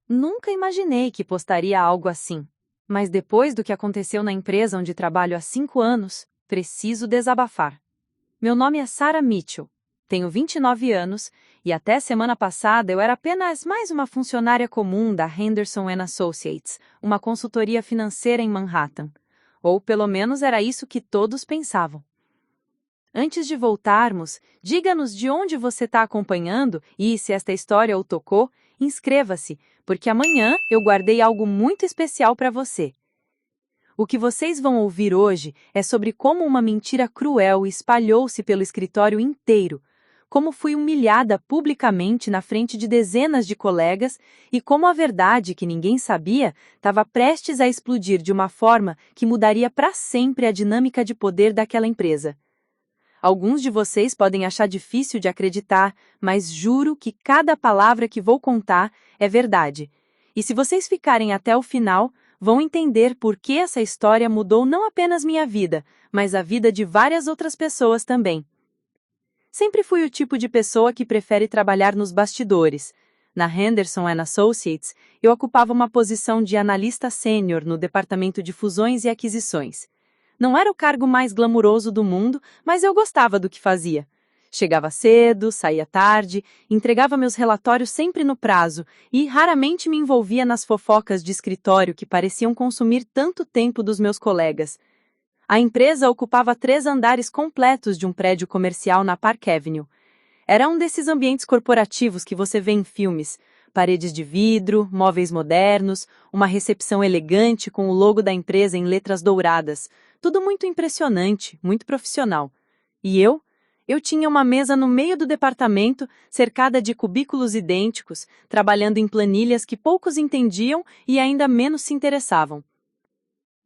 Nunca imaginei que postaria algo assim. Mas depois do que aconteceu na empresa onde trabalho há 5 anos, preciso desabafar. Meu nome é Sarah Mitchell. Tenho 29 anos e até semana passada eu era apenas mais uma funcionária comum da Henderson Associates, uma consultoria financeira em Manhattan. Ou pelo menos era isso que todos pensavam. Antes de voltarmos, diga-nos de onde você está acompanhando e, se esta história o tocou, inscreva-se, porque amanhã eu guardei algo muito especial para você. O que vocês vão ouvir hoje é sobre como uma mentira cruel espalhou-se pelo escritório inteiro, como fui humilhada publicamente na frente de dezenas de colegas e como a verdade que ninguém sabia estava prestes a explodir de uma forma que mudaria para sempre a dinâmica de poder daquela empresa. Alguns de vocês podem achar difícil de acreditar, mas juro que cada palavra que vou contar é verdade. E se vocês ficarem até o final, vão entender por que essa história mudou não apenas minha vida, mas a vida de várias outras pessoas também. Sempre fui o tipo de pessoa que prefere trabalhar nos bastidores. Na Henderson Associates, eu ocupava uma posição de analista sênior no departamento de fusões e aquisições. Não era o cargo mais glamuroso do mundo, mas eu gostava do que fazia. Chegava cedo, saía tarde, entregava meus relatórios sempre no prazo e raramente me envolvia nas fofocas de escritório que pareciam consumir tanto tempo dos meus colegas. A empresa ocupava 3 andares completos de um prédio comercial na Park Avenue. Era um desses ambientes corporativos que você vê em filmes. Paredes de vidro, móveis modernos, uma recepção elegante com o logo da empresa em letras douradas. Tudo muito impressionante, muito profissional. E eu tinha uma mesa no meio do departamento, cercada de cubículos idênticos, trabalhando em planilhas que poucos entendiam e ainda menos se interessavam.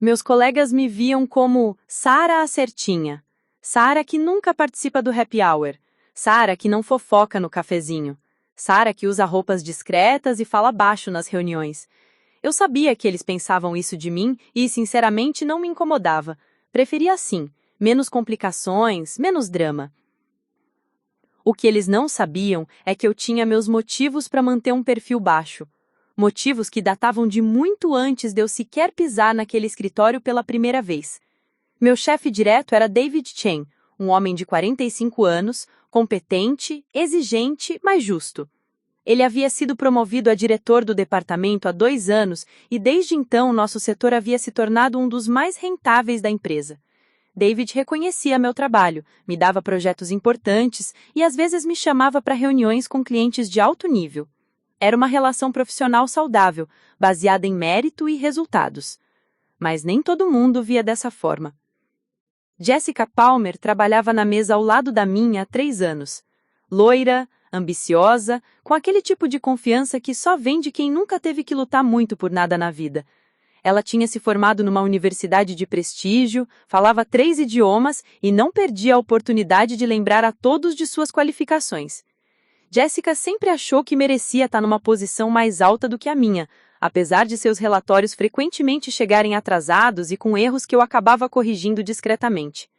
Meus colegas me viam como Sarah a certinha, Sarah que nunca participa do happy hour, Sarah que não fofoca no cafezinho, Sarah que usa roupas discretas e fala baixo nas reuniões. Eu sabia que eles pensavam isso de mim e, sinceramente, não me incomodava. Preferia assim, menos complicações, menos drama. O que eles não sabiam é que eu tinha meus motivos para manter um perfil baixo. Motivos que datavam de muito antes de eu sequer pisar naquele escritório pela primeira vez. Meu chefe direto era David Chen, um homem de 45 anos, competente, exigente, mas justo. Ele havia sido promovido a diretor do departamento há 2 anos e desde então nosso setor havia se tornado um dos mais rentáveis da empresa. David reconhecia meu trabalho, me dava projetos importantes e às vezes me chamava para reuniões com clientes de alto nível. Era uma relação profissional saudável, baseada em mérito e resultados. Mas nem todo mundo via dessa forma. Jessica Palmer trabalhava na mesa ao lado da minha há 3 anos. Loira, ambiciosa, com aquele tipo de confiança que só vem de quem nunca teve que lutar muito por nada na vida. Ela tinha se formado numa universidade de prestígio, falava 3 idiomas e não perdia a oportunidade de lembrar a todos de suas qualificações. Jessica sempre achou que merecia estar numa posição mais alta do que a minha, apesar de seus relatórios frequentemente chegarem atrasados e com erros que eu acabava corrigindo discretamente.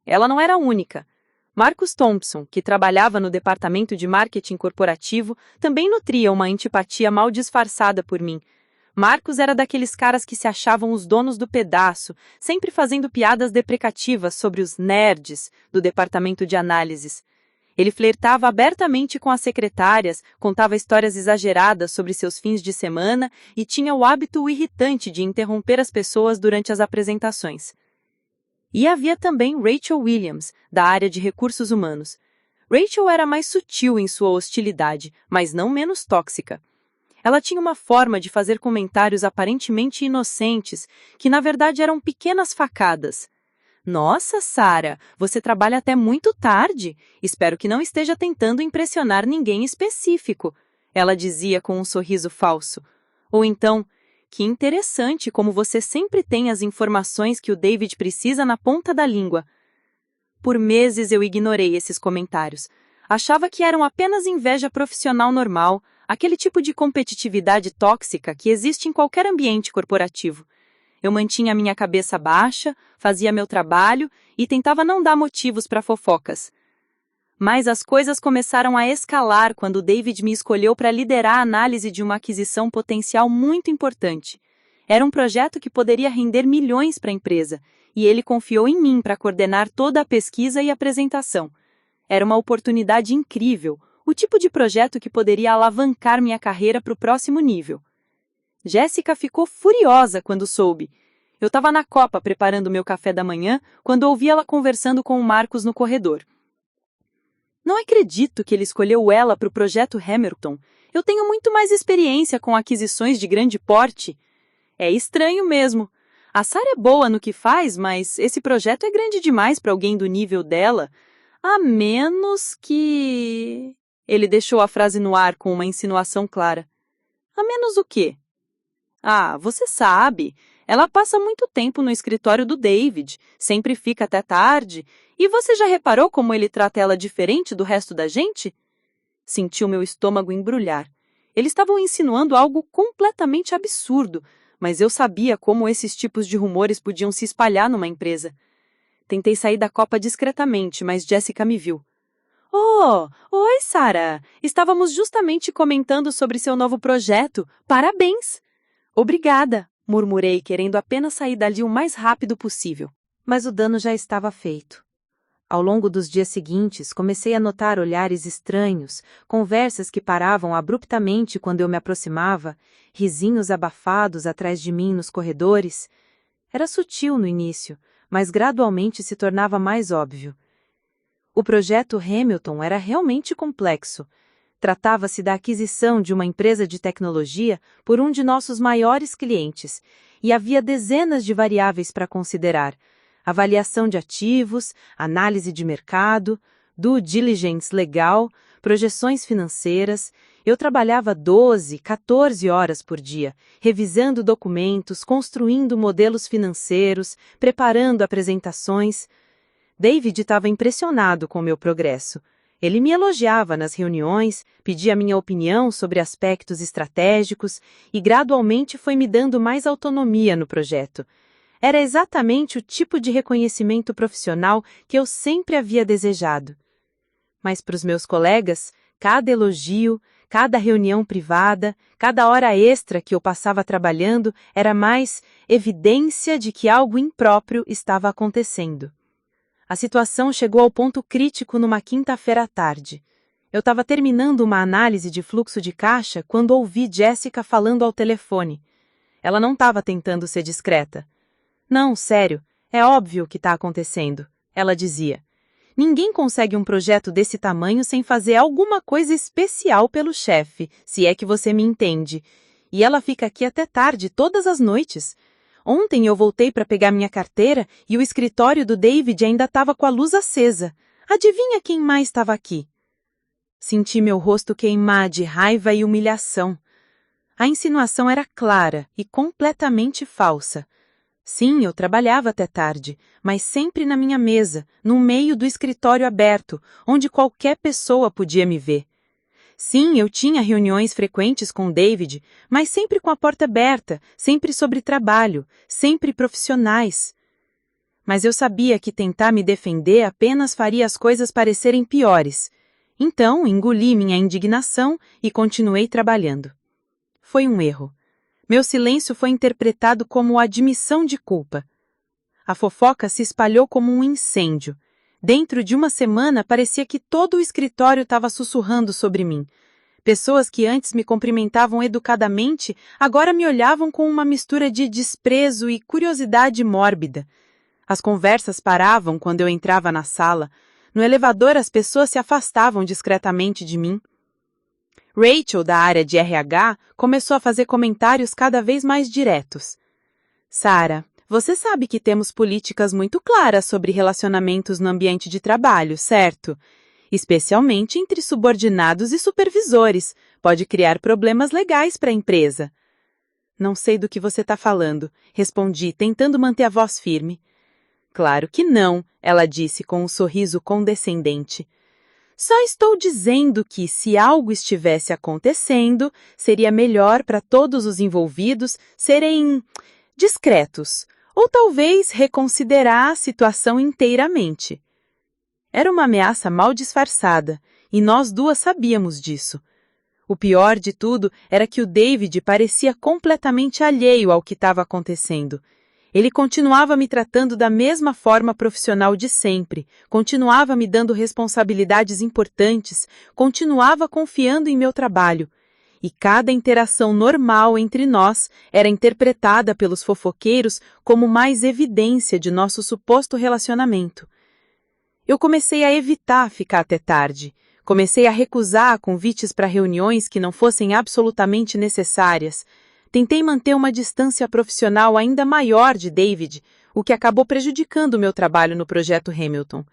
Ela não era a única. Marcus Thompson, que trabalhava no departamento de marketing corporativo, também nutria uma antipatia mal disfarçada por mim. Marcus era daqueles caras que se achavam os donos do pedaço, sempre fazendo piadas deprecativas sobre os nerds do departamento de análises. Ele flertava abertamente com as secretárias, contava histórias exageradas sobre seus fins de semana e tinha o hábito irritante de interromper as pessoas durante as apresentações. E havia também Rachel Williams, da área de recursos humanos. Rachel era mais sutil em sua hostilidade, mas não menos tóxica. Ela tinha uma forma de fazer comentários aparentemente inocentes, que na verdade eram pequenas facadas. Nossa, Sarah, você trabalha até muito tarde. Espero que não esteja tentando impressionar ninguém específico, ela dizia com um sorriso falso. Ou então, que interessante como você sempre tem as informações que o David precisa na ponta da língua. Por meses eu ignorei esses comentários. Achava que eram apenas inveja profissional normal, aquele tipo de competitividade tóxica que existe em qualquer ambiente corporativo. Eu mantinha minha cabeça baixa, fazia meu trabalho e tentava não dar motivos para fofocas. Mas as coisas começaram a escalar quando David me escolheu para liderar a análise de uma aquisição potencial muito importante. Era um projeto que poderia render milhões para a empresa, e ele confiou em mim para coordenar toda a pesquisa e apresentação. Era uma oportunidade incrível, o tipo de projeto que poderia alavancar minha carreira para o próximo nível. Jéssica ficou furiosa quando soube. Eu estava na copa preparando meu café da manhã quando ouvi ela conversando com o Marcos no corredor. Não acredito que ele escolheu ela para o projeto Hamilton. Eu tenho muito mais experiência com aquisições de grande porte. É estranho mesmo. A Sarah é boa no que faz, mas esse projeto é grande demais para alguém do nível dela. A menos que... Ele deixou a frase no ar com uma insinuação clara. A menos o quê? Ah, você sabe. Ela passa muito tempo no escritório do David, sempre fica até tarde. E você já reparou como ele trata ela diferente do resto da gente? Senti o meu estômago embrulhar. Eles estavam insinuando algo completamente absurdo, mas eu sabia como esses tipos de rumores podiam se espalhar numa empresa. Tentei sair da copa discretamente, mas Jéssica me viu. Oh, oi, Sarah. Estávamos justamente comentando sobre seu novo projeto. Parabéns! Obrigada, murmurei, querendo apenas sair dali o mais rápido possível. Mas o dano já estava feito. Ao longo dos dias seguintes, comecei a notar olhares estranhos, conversas que paravam abruptamente quando eu me aproximava, risinhos abafados atrás de mim nos corredores. Era sutil no início, mas gradualmente se tornava mais óbvio. O projeto Hamilton era realmente complexo. Tratava-se da aquisição de uma empresa de tecnologia por um de nossos maiores clientes, e havia dezenas de variáveis para considerar: avaliação de ativos, análise de mercado, due diligence legal, projeções financeiras. Eu trabalhava 12, 14 horas por dia, revisando documentos, construindo modelos financeiros, preparando apresentações. David estava impressionado com meu progresso. Ele me elogiava nas reuniões, pedia minha opinião sobre aspectos estratégicos e gradualmente foi me dando mais autonomia no projeto. Era exatamente o tipo de reconhecimento profissional que eu sempre havia desejado. Mas para os meus colegas, cada elogio, cada reunião privada, cada hora extra que eu passava trabalhando era mais evidência de que algo impróprio estava acontecendo. A situação chegou ao ponto crítico numa quinta-feira à tarde. Eu estava terminando uma análise de fluxo de caixa quando ouvi Jéssica falando ao telefone. Ela não estava tentando ser discreta. Não, sério, é óbvio o que está acontecendo, ela dizia. Ninguém consegue um projeto desse tamanho sem fazer alguma coisa especial pelo chefe, se é que você me entende. E ela fica aqui até tarde, todas as noites. Ontem eu voltei para pegar minha carteira e o escritório do David ainda estava com a luz acesa. Adivinha quem mais estava aqui? Senti meu rosto queimar de raiva e humilhação. A insinuação era clara e completamente falsa. Sim, eu trabalhava até tarde, mas sempre na minha mesa, no meio do escritório aberto, onde qualquer pessoa podia me ver. Sim, eu tinha reuniões frequentes com David, mas sempre com a porta aberta, sempre sobre trabalho, sempre profissionais. Mas eu sabia que tentar me defender apenas faria as coisas parecerem piores. Então, engoli minha indignação e continuei trabalhando. Foi um erro. Meu silêncio foi interpretado como admissão de culpa. A fofoca se espalhou como um incêndio. Dentro de uma semana, parecia que todo o escritório estava sussurrando sobre mim. Pessoas que antes me cumprimentavam educadamente, agora me olhavam com uma mistura de desprezo e curiosidade mórbida. As conversas paravam quando eu entrava na sala. No elevador, as pessoas se afastavam discretamente de mim. Rachel, da área de RH, começou a fazer comentários cada vez mais diretos. Sarah, você sabe que temos políticas muito claras sobre relacionamentos no ambiente de trabalho, certo? Especialmente entre subordinados e supervisores. Pode criar problemas legais para a empresa. Não sei do que você está falando, respondi, tentando manter a voz firme. Claro que não, ela disse com um sorriso condescendente. Só estou dizendo que, se algo estivesse acontecendo, seria melhor para todos os envolvidos serem discretos, ou talvez reconsiderar a situação inteiramente. Era uma ameaça mal disfarçada, e nós duas sabíamos disso. O pior de tudo era que o David parecia completamente alheio ao que estava acontecendo. Ele continuava me tratando da mesma forma profissional de sempre, continuava me dando responsabilidades importantes, continuava confiando em meu trabalho. E cada interação normal entre nós era interpretada pelos fofoqueiros como mais evidência de nosso suposto relacionamento. Eu comecei a evitar ficar até tarde. Comecei a recusar convites para reuniões que não fossem absolutamente necessárias. Tentei manter uma distância profissional ainda maior de David, o que acabou prejudicando o meu trabalho no projeto Hamilton.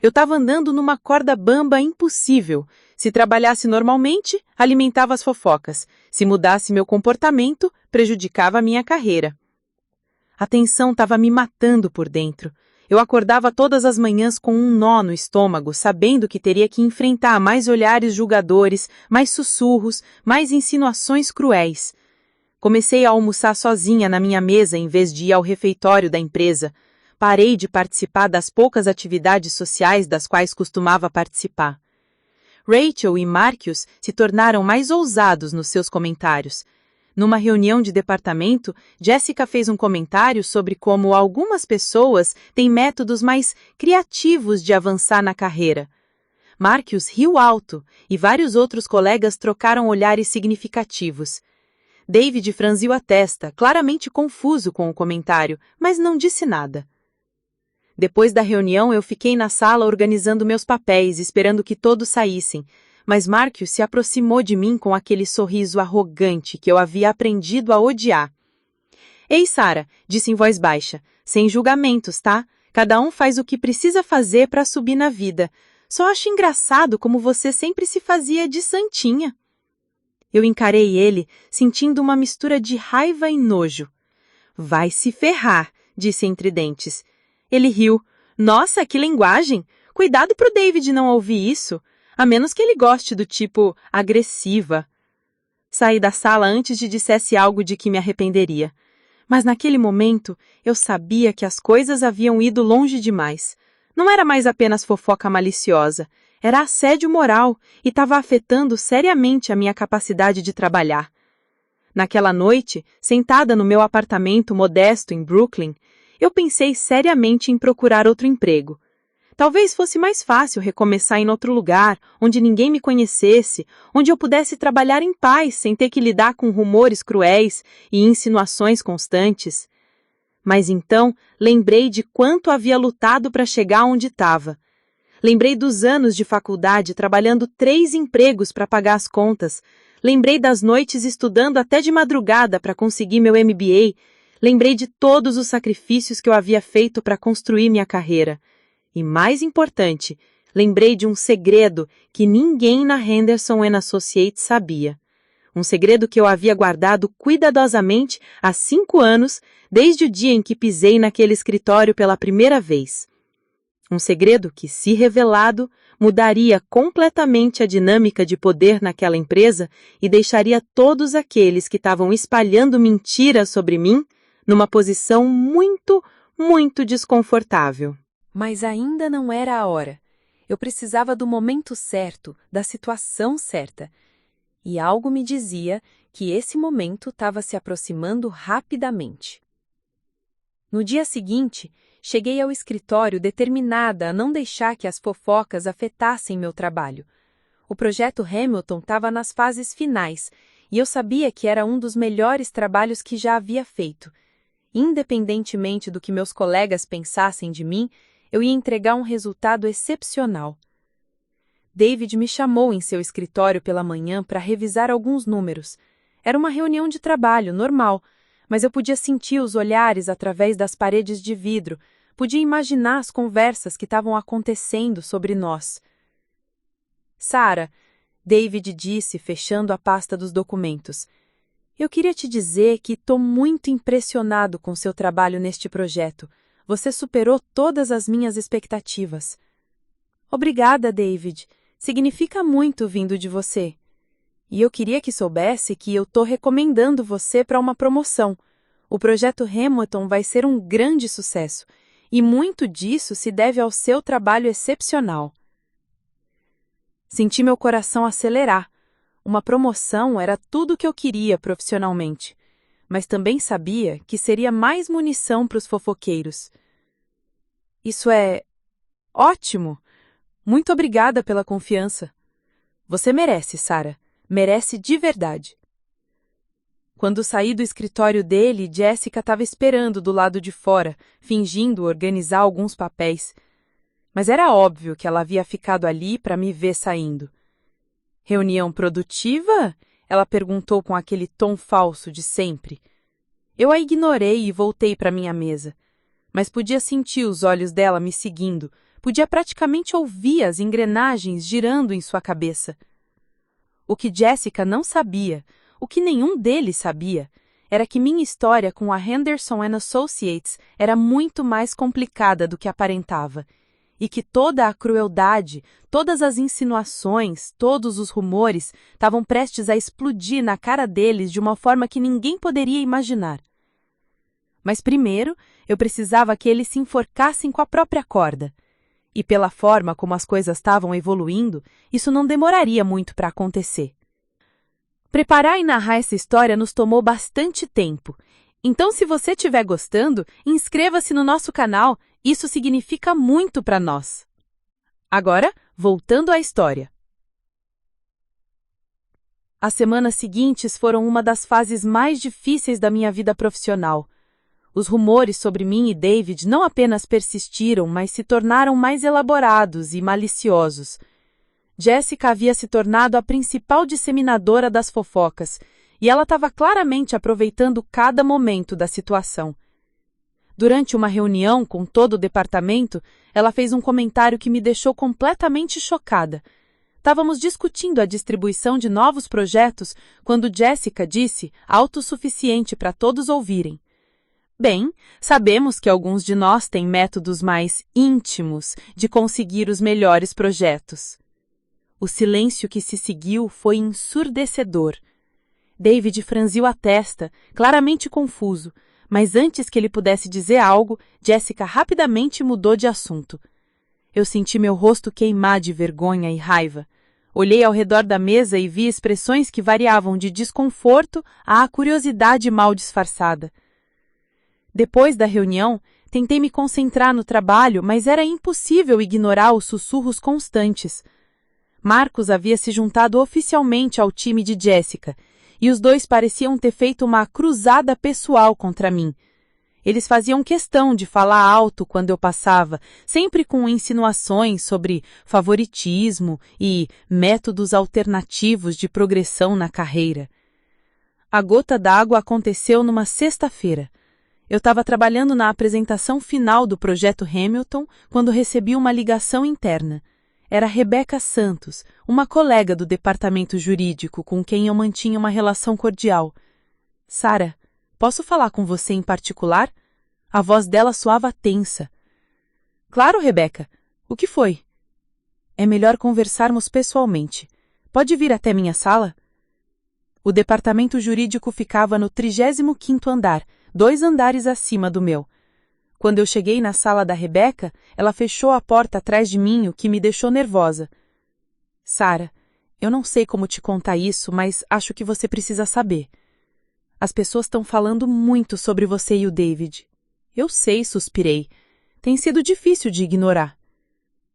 Eu estava andando numa corda bamba impossível. Se trabalhasse normalmente, alimentava as fofocas. Se mudasse meu comportamento, prejudicava a minha carreira. A tensão estava me matando por dentro. Eu acordava todas as manhãs com um nó no estômago, sabendo que teria que enfrentar mais olhares julgadores, mais sussurros, mais insinuações cruéis. Comecei a almoçar sozinha na minha mesa em vez de ir ao refeitório da empresa. Parei de participar das poucas atividades sociais das quais costumava participar. Rachel e Marcus se tornaram mais ousados nos seus comentários. Numa reunião de departamento, Jessica fez um comentário sobre como algumas pessoas têm métodos mais criativos de avançar na carreira. Marcus riu alto e vários outros colegas trocaram olhares significativos. David franziu a testa, claramente confuso com o comentário, mas não disse nada. Depois da reunião, eu fiquei na sala organizando meus papéis, esperando que todos saíssem. Mas Marcus se aproximou de mim com aquele sorriso arrogante que eu havia aprendido a odiar. Ei, Sarah, disse em voz baixa, sem julgamentos, tá? Cada um faz o que precisa fazer para subir na vida. Só acho engraçado como você sempre se fazia de santinha. Eu encarei ele, sentindo uma mistura de raiva e nojo. Vai se ferrar, disse entre dentes. Ele riu. Nossa, que linguagem! Cuidado pro David não ouvir isso. A menos que ele goste do tipo agressiva. Saí da sala antes de dissesse algo de que me arrependeria. Mas naquele momento, eu sabia que as coisas haviam ido longe demais. Não era mais apenas fofoca maliciosa, era assédio moral e estava afetando seriamente a minha capacidade de trabalhar. Naquela noite, sentada no meu apartamento modesto em Brooklyn, eu pensei seriamente em procurar outro emprego. Talvez fosse mais fácil recomeçar em outro lugar, onde ninguém me conhecesse, onde eu pudesse trabalhar em paz sem ter que lidar com rumores cruéis e insinuações constantes. Mas então lembrei de quanto havia lutado para chegar onde estava. Lembrei dos anos de faculdade trabalhando 3 empregos para pagar as contas. Lembrei das noites estudando até de madrugada para conseguir meu MBA. Lembrei de todos os sacrifícios que eu havia feito para construir minha carreira. E mais importante, lembrei de um segredo que ninguém na Henderson & Associates sabia. Um segredo que eu havia guardado cuidadosamente há 5 anos, desde o dia em que pisei naquele escritório pela primeira vez. Um segredo que, se revelado, mudaria completamente a dinâmica de poder naquela empresa e deixaria todos aqueles que estavam espalhando mentiras sobre mim numa posição muito, muito desconfortável. Mas ainda não era a hora. Eu precisava do momento certo, da situação certa. E algo me dizia que esse momento estava se aproximando rapidamente. No dia seguinte, cheguei ao escritório determinada a não deixar que as fofocas afetassem meu trabalho. O projeto Hamilton estava nas fases finais, e eu sabia que era um dos melhores trabalhos que já havia feito. Independentemente do que meus colegas pensassem de mim, eu ia entregar um resultado excepcional. David me chamou em seu escritório pela manhã para revisar alguns números. Era uma reunião de trabalho, normal, mas eu podia sentir os olhares através das paredes de vidro, podia imaginar as conversas que estavam acontecendo sobre nós. Sarah, David disse, fechando a pasta dos documentos, eu queria te dizer que estou muito impressionado com seu trabalho neste projeto. Você superou todas as minhas expectativas. Obrigada, David. Significa muito vindo de você. E eu queria que soubesse que eu estou recomendando você para uma promoção. O projeto Hamilton vai ser um grande sucesso. E muito disso se deve ao seu trabalho excepcional. Senti meu coração acelerar. Uma promoção era tudo o que eu queria profissionalmente, mas também sabia que seria mais munição para os fofoqueiros. Isso é ótimo! Muito obrigada pela confiança. Você merece, Sarah. Merece de verdade. Quando saí do escritório dele, Jessica estava esperando do lado de fora, fingindo organizar alguns papéis. Mas era óbvio que ela havia ficado ali para me ver saindo. Reunião produtiva? Ela perguntou com aquele tom falso de sempre. Eu a ignorei e voltei para minha mesa. Mas podia sentir os olhos dela me seguindo, podia praticamente ouvir as engrenagens girando em sua cabeça. O que Jessica não sabia, o que nenhum deles sabia, era que minha história com a Henderson & Associates era muito mais complicada do que aparentava, e que toda a crueldade, todas as insinuações, todos os rumores estavam prestes a explodir na cara deles de uma forma que ninguém poderia imaginar. Mas primeiro, eu precisava que eles se enforcassem com a própria corda. E pela forma como as coisas estavam evoluindo, isso não demoraria muito para acontecer. Preparar e narrar essa história nos tomou bastante tempo. Então, se você estiver gostando, inscreva-se no nosso canal. Isso significa muito para nós. Agora, voltando à história. As semanas seguintes foram uma das fases mais difíceis da minha vida profissional. Os rumores sobre mim e David não apenas persistiram, mas se tornaram mais elaborados e maliciosos. Jessica havia se tornado a principal disseminadora das fofocas, e ela estava claramente aproveitando cada momento da situação. Durante uma reunião com todo o departamento, ela fez um comentário que me deixou completamente chocada. Estávamos discutindo a distribuição de novos projetos quando Jessica disse, autossuficiente para todos ouvirem: Bem, sabemos que alguns de nós têm métodos mais íntimos de conseguir os melhores projetos. O silêncio que se seguiu foi ensurdecedor. David franziu a testa, claramente confuso, mas antes que ele pudesse dizer algo, Jessica rapidamente mudou de assunto. Eu senti meu rosto queimar de vergonha e raiva. Olhei ao redor da mesa e vi expressões que variavam de desconforto à curiosidade mal disfarçada. Depois da reunião, tentei me concentrar no trabalho, mas era impossível ignorar os sussurros constantes. Marcos havia se juntado oficialmente ao time de Jessica, e os dois pareciam ter feito uma cruzada pessoal contra mim. Eles faziam questão de falar alto quando eu passava, sempre com insinuações sobre favoritismo e métodos alternativos de progressão na carreira. A gota d'água aconteceu numa sexta-feira. Eu estava trabalhando na apresentação final do projeto Hamilton quando recebi uma ligação interna. Era Rebecca Santos, uma colega do departamento jurídico com quem eu mantinha uma relação cordial. Sarah, posso falar com você em particular? A voz dela soava tensa. Claro, Rebecca. O que foi? É melhor conversarmos pessoalmente. Pode vir até minha sala? O departamento jurídico ficava no 35º andar, 2 andares acima do meu. Quando eu cheguei na sala da Rebecca, ela fechou a porta atrás de mim, o que me deixou nervosa. Sarah, eu não sei como te contar isso, mas acho que você precisa saber. As pessoas estão falando muito sobre você e o David. Eu sei, suspirei. Tem sido difícil de ignorar.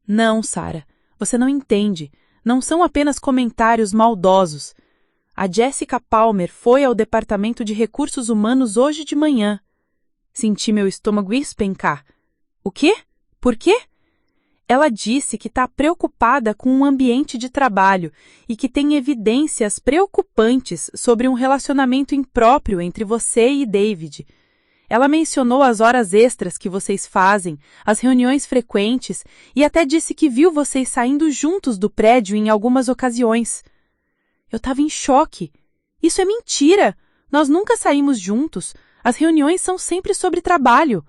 Não, Sarah, você não entende. Não são apenas comentários maldosos. A Jessica Palmer foi ao Departamento de Recursos Humanos hoje de manhã. Senti meu estômago espencar. O quê? Por quê? Ela disse que está preocupada com o ambiente de trabalho e que tem evidências preocupantes sobre um relacionamento impróprio entre você e David. Ela mencionou as horas extras que vocês fazem, as reuniões frequentes e até disse que viu vocês saindo juntos do prédio em algumas ocasiões. Eu estava em choque. Isso é mentira! Nós nunca saímos juntos. As reuniões são sempre sobre trabalho.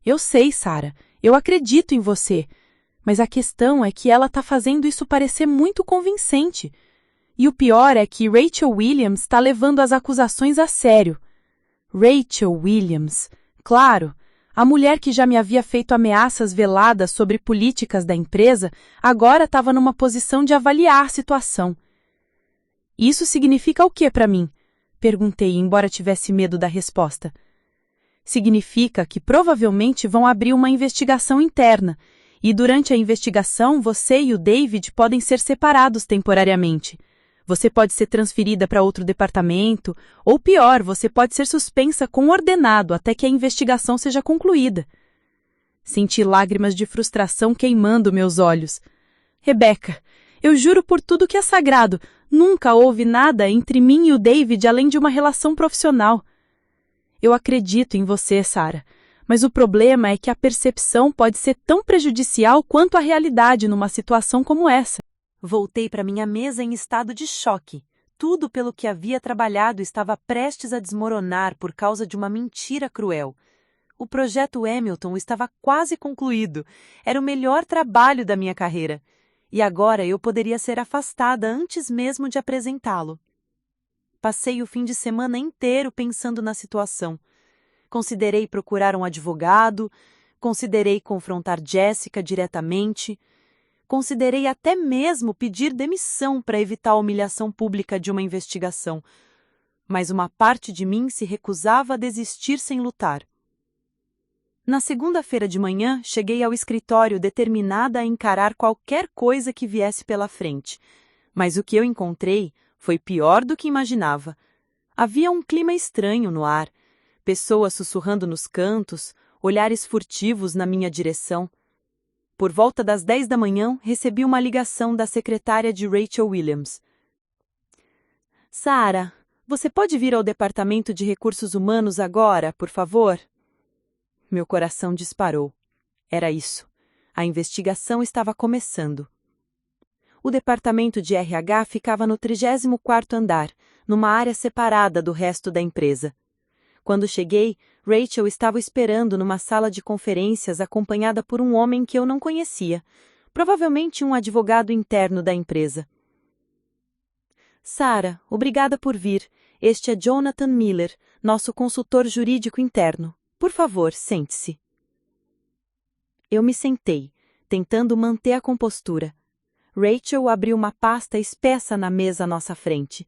Eu sei, Sarah. Eu acredito em você. Mas a questão é que ela está fazendo isso parecer muito convincente. E o pior é que Rachel Williams está levando as acusações a sério. Rachel Williams. Claro, A mulher que já me havia feito ameaças veladas sobre políticas da empresa agora estava numa posição de avaliar a situação. Isso significa o que para mim? Perguntei, embora tivesse medo da resposta. Significa que provavelmente vão abrir uma investigação interna, e durante a investigação você e o David podem ser separados temporariamente. Você pode ser transferida para outro departamento, ou pior, você pode ser suspensa com ordenado até que a investigação seja concluída. Senti lágrimas de frustração queimando meus olhos. Rebecca, eu juro por tudo que é sagrado, nunca houve nada entre mim e o David além de uma relação profissional. Eu acredito em você, Sarah, mas o problema é que a percepção pode ser tão prejudicial quanto a realidade numa situação como essa. Voltei para minha mesa em estado de choque. Tudo pelo que havia trabalhado estava prestes a desmoronar por causa de uma mentira cruel. O projeto Hamilton estava quase concluído. Era o melhor trabalho da minha carreira. E agora eu poderia ser afastada antes mesmo de apresentá-lo. Passei o fim de semana inteiro pensando na situação. Considerei procurar um advogado, considerei confrontar Jessica diretamente, considerei até mesmo pedir demissão para evitar a humilhação pública de uma investigação. Mas uma parte de mim se recusava a desistir sem lutar. Na segunda-feira de manhã, cheguei ao escritório determinada a encarar qualquer coisa que viesse pela frente. Mas o que eu encontrei foi pior do que imaginava. Havia um clima estranho no ar, pessoas sussurrando nos cantos, olhares furtivos na minha direção. Por volta das 10 da manhã, recebi uma ligação da secretária de Rachel Williams. Sarah, você pode vir ao Departamento de Recursos Humanos agora, por favor? Meu coração disparou. Era isso. A investigação estava começando. O departamento de RH ficava no 34º andar, numa área separada do resto da empresa. Quando cheguei, Rachel estava esperando numa sala de conferências acompanhada por um homem que eu não conhecia, provavelmente um advogado interno da empresa. Sarah, obrigada por vir. Este é Jonathan Miller, nosso consultor jurídico interno. Por favor, sente-se. Eu me sentei, tentando manter a compostura. Rachel abriu uma pasta espessa na mesa à nossa frente.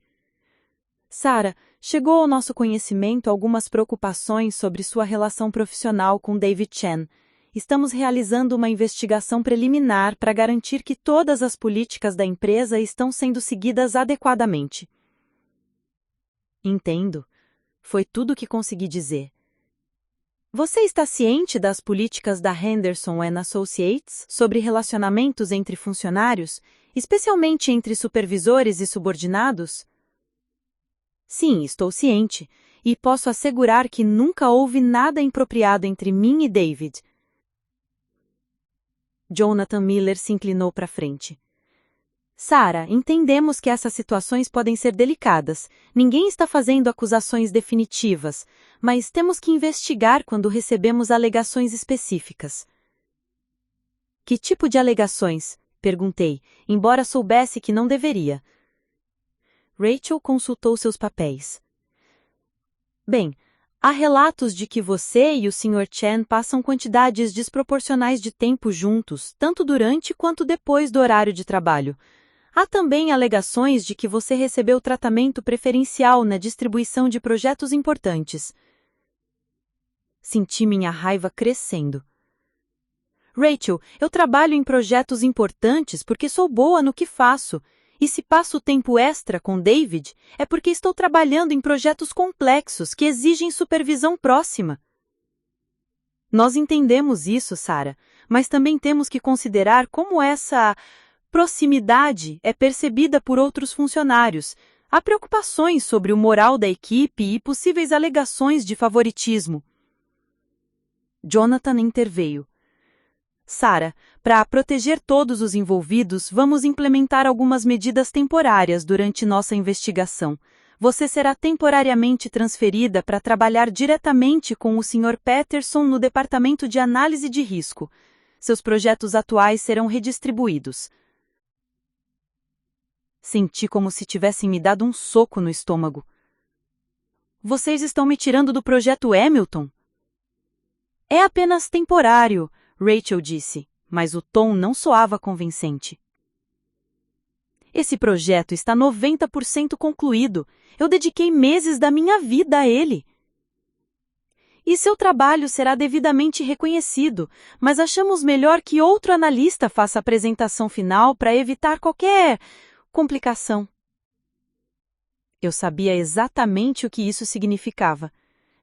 Sarah, chegou ao nosso conhecimento algumas preocupações sobre sua relação profissional com David Chen. Estamos realizando uma investigação preliminar para garantir que todas as políticas da empresa estão sendo seguidas adequadamente. Entendo. Foi tudo o que consegui dizer. Você está ciente das políticas da Henderson & Associates sobre relacionamentos entre funcionários, especialmente entre supervisores e subordinados? Sim, estou ciente, e posso assegurar que nunca houve nada inapropriado entre mim e David. Jonathan Miller se inclinou para frente. Sarah, entendemos que essas situações podem ser delicadas. Ninguém está fazendo acusações definitivas, mas temos que investigar quando recebemos alegações específicas. Que tipo de alegações? Perguntei, embora soubesse que não deveria. Rachel consultou seus papéis. Bem, há relatos de que você e o Sr. Chen passam quantidades desproporcionais de tempo juntos, tanto durante quanto depois do horário de trabalho. Há também alegações de que você recebeu tratamento preferencial na distribuição de projetos importantes. Senti minha raiva crescendo. Rachel, eu trabalho em projetos importantes porque sou boa no que faço. E se passo tempo extra com David, é porque estou trabalhando em projetos complexos que exigem supervisão próxima. Nós entendemos isso, Sarah, mas também temos que considerar como essa proximidade é percebida por outros funcionários. Há preocupações sobre o moral da equipe e possíveis alegações de favoritismo. Jonathan interveio. Sarah, para proteger todos os envolvidos, vamos implementar algumas medidas temporárias durante nossa investigação. Você será temporariamente transferida para trabalhar diretamente com o Sr. Peterson no Departamento de Análise de Risco. Seus projetos atuais serão redistribuídos. Senti como se tivessem me dado um soco no estômago. Vocês estão me tirando do projeto Hamilton? É apenas temporário, Rachel disse, mas o tom não soava convincente. Esse projeto está 90% concluído. Eu dediquei meses da minha vida a ele. E seu trabalho será devidamente reconhecido, mas achamos melhor que outro analista faça a apresentação final para evitar qualquer complicação. Eu sabia exatamente o que isso significava.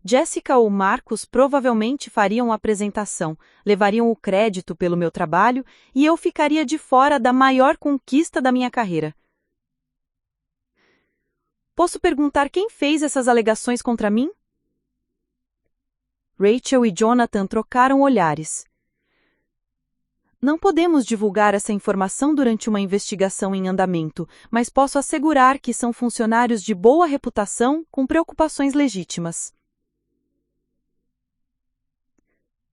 Jessica ou Marcos provavelmente fariam a apresentação, levariam o crédito pelo meu trabalho e eu ficaria de fora da maior conquista da minha carreira. Posso perguntar quem fez essas alegações contra mim? Rachel e Jonathan trocaram olhares. Não podemos divulgar essa informação durante uma investigação em andamento, mas posso assegurar que são funcionários de boa reputação com preocupações legítimas.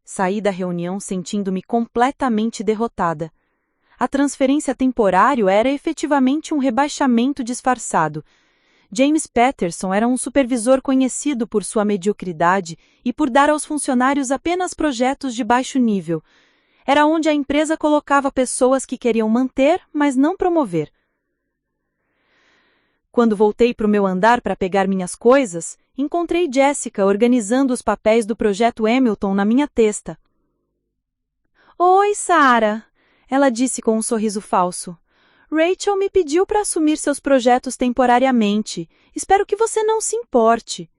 Saí da reunião sentindo-me completamente derrotada. A transferência temporária era efetivamente um rebaixamento disfarçado. James Patterson era um supervisor conhecido por sua mediocridade e por dar aos funcionários apenas projetos de baixo nível. Era onde a empresa colocava pessoas que queriam manter, mas não promover. Quando voltei para o meu andar para pegar minhas coisas, encontrei Jessica organizando os papéis do projeto Hamilton na minha testa. Oi, Sarah, ela disse com um sorriso falso. Rachel me pediu para assumir seus projetos temporariamente. Espero que você não se importe.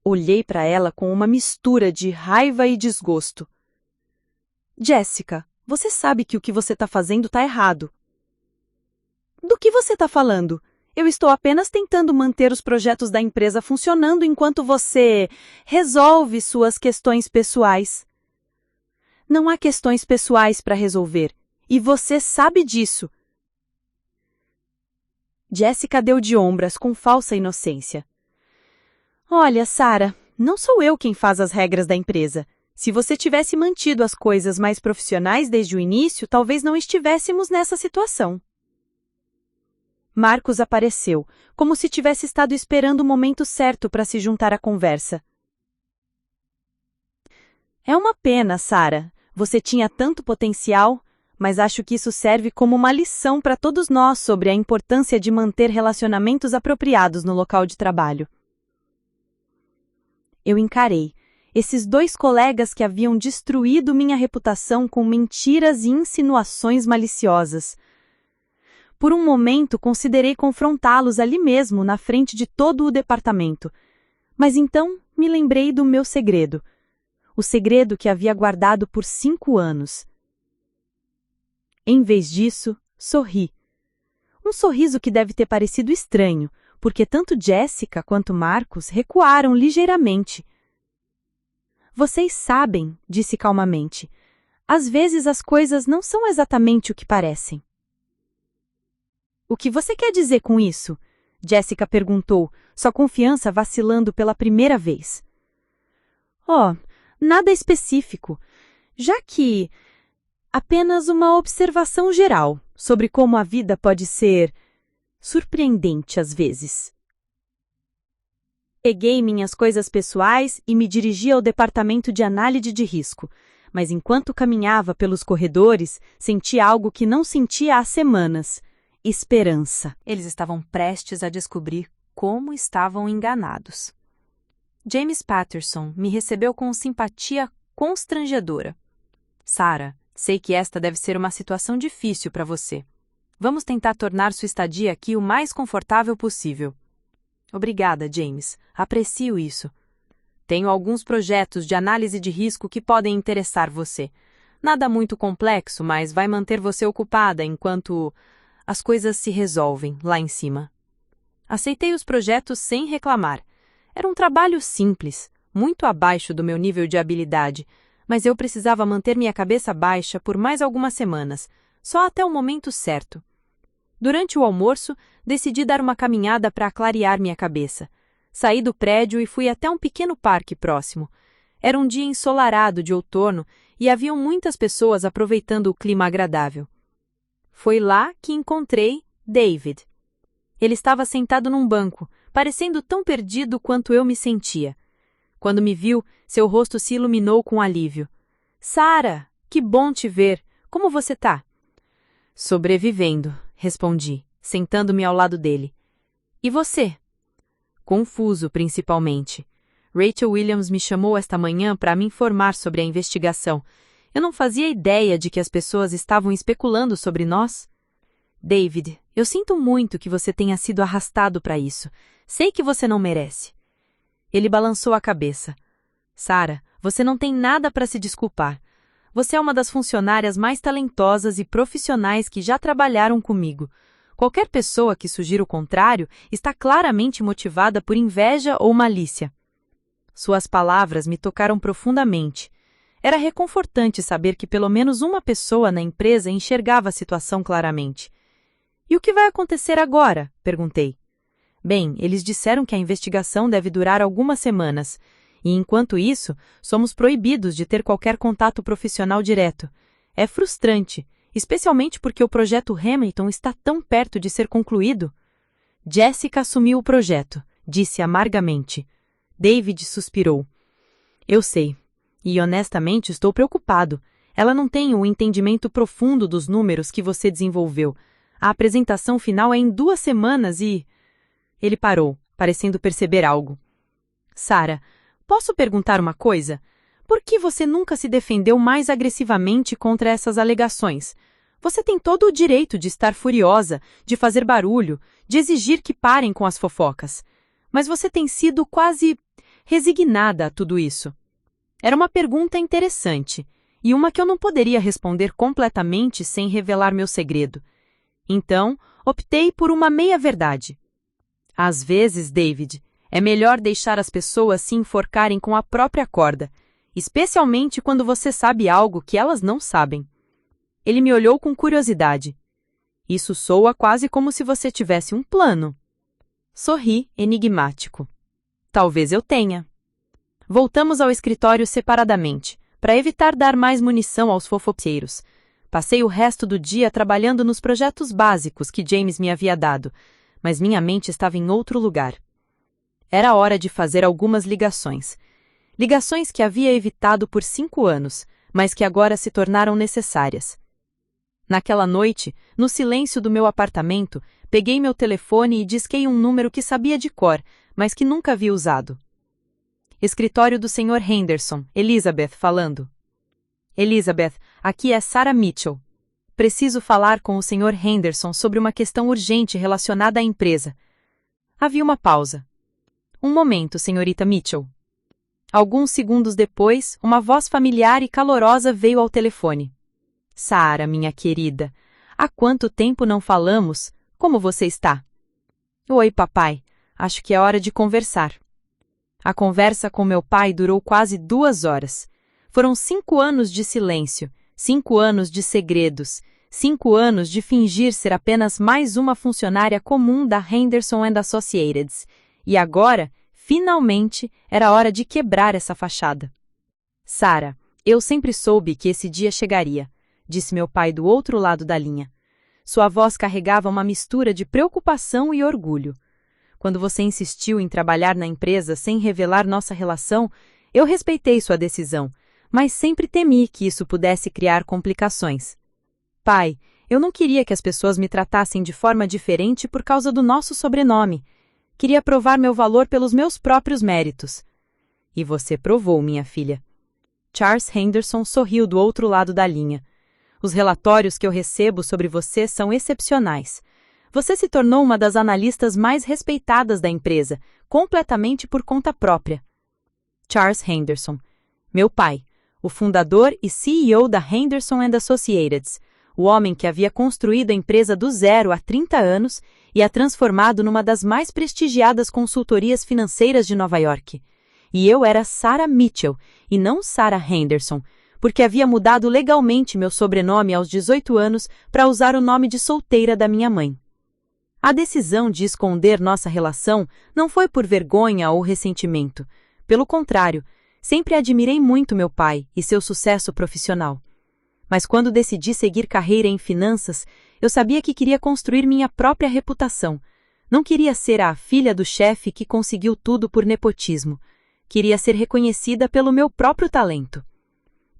Olhei para ela com uma mistura de raiva e desgosto. Jessica, você sabe que o que você está fazendo está errado. Do que você está falando? Eu estou apenas tentando manter os projetos da empresa funcionando enquanto você resolve suas questões pessoais. Não há questões pessoais para resolver. E você sabe disso. Jessica deu de ombros com falsa inocência. Olha, Sarah, não sou eu quem faz as regras da empresa. Se você tivesse mantido as coisas mais profissionais desde o início, talvez não estivéssemos nessa situação. Marcos apareceu, como se tivesse estado esperando o momento certo para se juntar à conversa. É uma pena, Sarah. Você tinha tanto potencial, mas acho que isso serve como uma lição para todos nós sobre a importância de manter relacionamentos apropriados no local de trabalho. Eu encarei esses dois colegas que haviam destruído minha reputação com mentiras e insinuações maliciosas. Por um momento, considerei confrontá-los ali mesmo, na frente de todo o departamento. Mas então me lembrei do meu segredo. O segredo que havia guardado por 5 anos. Em vez disso, sorri. Um sorriso que deve ter parecido estranho, porque tanto Jessica quanto Marcos recuaram ligeiramente. Vocês sabem, disse calmamente, às vezes as coisas não são exatamente o que parecem. O que você quer dizer com isso? Jessica perguntou, sua confiança vacilando pela primeira vez. Oh, nada específico, já que apenas uma observação geral sobre como a vida pode ser surpreendente às vezes. Peguei minhas coisas pessoais e me dirigi ao departamento de análise de risco, mas enquanto caminhava pelos corredores, senti algo que não sentia há semanas: esperança. Eles estavam prestes a descobrir como estavam enganados. James Patterson me recebeu com simpatia constrangedora. Sarah, sei que esta deve ser uma situação difícil para você. Vamos tentar tornar sua estadia aqui o mais confortável possível. Obrigada, James. Aprecio isso. Tenho alguns projetos de análise de risco que podem interessar você. Nada muito complexo, mas vai manter você ocupada enquanto as coisas se resolvem lá em cima. Aceitei os projetos sem reclamar. Era um trabalho simples, muito abaixo do meu nível de habilidade, mas eu precisava manter minha cabeça baixa por mais algumas semanas, só até o momento certo. Durante o almoço, decidi dar uma caminhada para clarear minha cabeça. Saí do prédio e fui até um pequeno parque próximo. Era um dia ensolarado de outono e haviam muitas pessoas aproveitando o clima agradável. Foi lá que encontrei David. Ele estava sentado num banco, parecendo tão perdido quanto eu me sentia. Quando me viu, seu rosto se iluminou com alívio. Sarah, que bom te ver. Como você tá? Sobrevivendo, respondi, sentando-me ao lado dele. E você? Confuso, principalmente. Rachel Williams me chamou esta manhã para me informar sobre a investigação. Eu não fazia ideia de que as pessoas estavam especulando sobre nós. David, eu sinto muito que você tenha sido arrastado para isso. Sei que você não merece. Ele balançou a cabeça. Sarah, você não tem nada para se desculpar. Você é uma das funcionárias mais talentosas e profissionais que já trabalharam comigo. Qualquer pessoa que sugira o contrário está claramente motivada por inveja ou malícia. Suas palavras me tocaram profundamente. Era reconfortante saber que pelo menos uma pessoa na empresa enxergava a situação claramente. E o que vai acontecer agora? Perguntei. Bem, eles disseram que a investigação deve durar algumas semanas, e enquanto isso, somos proibidos de ter qualquer contato profissional direto. É frustrante, especialmente porque o projeto Hamilton está tão perto de ser concluído. Jessica assumiu o projeto, disse amargamente. David suspirou. Eu sei. E honestamente estou preocupado. Ela não tem o entendimento profundo dos números que você desenvolveu. A apresentação final é em 2 semanas e... Ele parou, parecendo perceber algo. Sarah, posso perguntar uma coisa? Por que você nunca se defendeu mais agressivamente contra essas alegações? Você tem todo o direito de estar furiosa, de fazer barulho, de exigir que parem com as fofocas. Mas você tem sido quase resignada a tudo isso. Era uma pergunta interessante, e uma que eu não poderia responder completamente sem revelar meu segredo. Então, optei por uma meia-verdade. Às vezes, David, é melhor deixar as pessoas se enforcarem com a própria corda, especialmente quando você sabe algo que elas não sabem. Ele me olhou com curiosidade. Isso soa quase como se você tivesse um plano. Sorri, enigmático. Talvez eu tenha. Voltamos ao escritório separadamente, para evitar dar mais munição aos fofoceiros. Passei o resto do dia trabalhando nos projetos básicos que James me havia dado, mas minha mente estava em outro lugar. Era hora de fazer algumas ligações. Ligações que havia evitado por 5 anos, mas que agora se tornaram necessárias. Naquela noite, no silêncio do meu apartamento, peguei meu telefone e disquei um número que sabia de cor, mas que nunca havia usado. Escritório do Sr. Henderson, Elizabeth falando. Elizabeth, aqui é Sarah Mitchell. Preciso falar com o Sr. Henderson sobre uma questão urgente relacionada à empresa. Havia uma pausa. Um momento, senhorita Mitchell. Alguns segundos depois, uma voz familiar e calorosa veio ao telefone. Sarah, minha querida, há quanto tempo não falamos? Como você está? Oi, papai. Acho que é hora de conversar. A conversa com meu pai durou quase 2 horas. Foram 5 anos de silêncio, 5 anos de segredos, 5 anos de fingir ser apenas mais uma funcionária comum da Henderson & Associates. E agora, finalmente, era hora de quebrar essa fachada. Sarah, eu sempre soube que esse dia chegaria, disse meu pai do outro lado da linha. Sua voz carregava uma mistura de preocupação e orgulho. Quando você insistiu em trabalhar na empresa sem revelar nossa relação, eu respeitei sua decisão, mas sempre temi que isso pudesse criar complicações. Pai, eu não queria que as pessoas me tratassem de forma diferente por causa do nosso sobrenome. Queria provar meu valor pelos meus próprios méritos. E você provou, minha filha. Charles Henderson sorriu do outro lado da linha. Os relatórios que eu recebo sobre você são excepcionais. Você se tornou uma das analistas mais respeitadas da empresa, completamente por conta própria. Charles Henderson, meu pai, o fundador e CEO da Henderson & Associates, o homem que havia construído a empresa do zero há 30 anos e a transformado numa das mais prestigiadas consultorias financeiras de Nova York. E eu era Sarah Mitchell, e não Sarah Henderson, porque havia mudado legalmente meu sobrenome aos 18 anos para usar o nome de solteira da minha mãe. A decisão de esconder nossa relação não foi por vergonha ou ressentimento. Pelo contrário, sempre admirei muito meu pai e seu sucesso profissional. Mas quando decidi seguir carreira em finanças, eu sabia que queria construir minha própria reputação. Não queria ser a filha do chefe que conseguiu tudo por nepotismo. Queria ser reconhecida pelo meu próprio talento.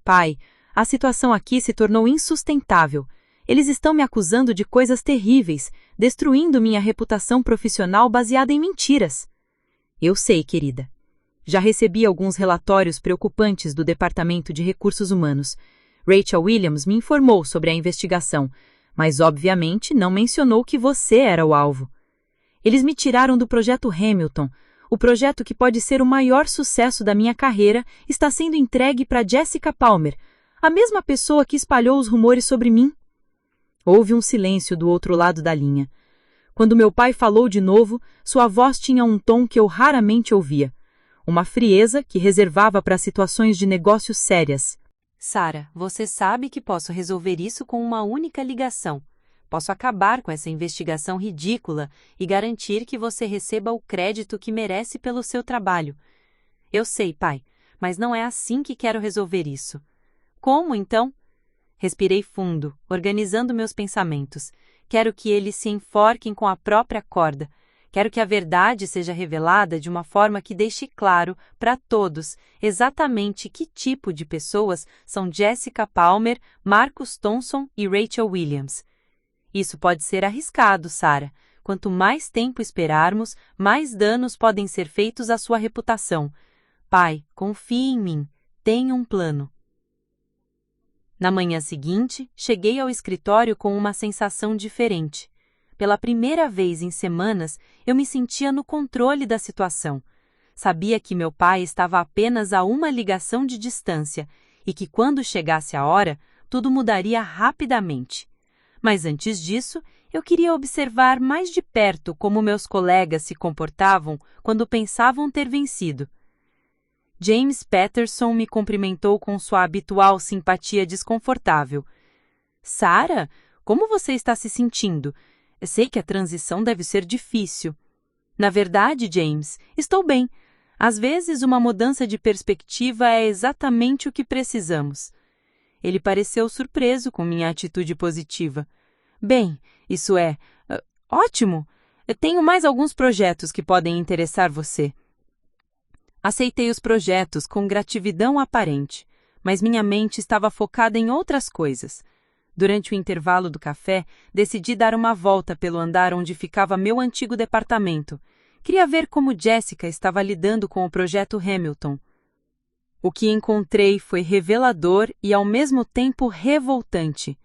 Pai, a situação aqui se tornou insustentável. Eles estão me acusando de coisas terríveis, destruindo minha reputação profissional baseada em mentiras. Eu sei, querida. Já recebi alguns relatórios preocupantes do Departamento de Recursos Humanos. Rachel Williams me informou sobre a investigação, mas obviamente não mencionou que você era o alvo. Eles me tiraram do projeto Hamilton. O projeto que pode ser o maior sucesso da minha carreira está sendo entregue para Jessica Palmer, a mesma pessoa que espalhou os rumores sobre mim. Houve um silêncio do outro lado da linha. Quando meu pai falou de novo, sua voz tinha um tom que eu raramente ouvia. Uma frieza que reservava para situações de negócios sérias. Sara, você sabe que posso resolver isso com uma única ligação. Posso acabar com essa investigação ridícula e garantir que você receba o crédito que merece pelo seu trabalho. Eu sei, pai, mas não é assim que quero resolver isso. Como, então? Respirei fundo, organizando meus pensamentos. Quero que eles se enforquem com a própria corda. Quero que a verdade seja revelada de uma forma que deixe claro para todos exatamente que tipo de pessoas são Jessica Palmer, Marcus Thompson e Rachel Williams. Isso pode ser arriscado, Sara. Quanto mais tempo esperarmos, mais danos podem ser feitos à sua reputação. Pai, confie em mim. Tenha um plano. Na manhã seguinte, cheguei ao escritório com uma sensação diferente. Pela primeira vez em semanas, eu me sentia no controle da situação. Sabia que meu pai estava apenas a uma ligação de distância e que quando chegasse a hora, tudo mudaria rapidamente. Mas antes disso, eu queria observar mais de perto como meus colegas se comportavam quando pensavam ter vencido. James Patterson me cumprimentou com sua habitual simpatia desconfortável. Sara, como você está se sentindo? Eu sei que a transição deve ser difícil. Na verdade, James, estou bem. Às vezes, uma mudança de perspectiva é exatamente o que precisamos. Ele pareceu surpreso com minha atitude positiva. Bem, isso é... ótimo! Eu tenho mais alguns projetos que podem interessar você. Aceitei os projetos com gratidão aparente, mas minha mente estava focada em outras coisas. Durante o intervalo do café, decidi dar uma volta pelo andar onde ficava meu antigo departamento. Queria ver como Jessica estava lidando com o projeto Hamilton. O que encontrei foi revelador e ao mesmo tempo revoltante.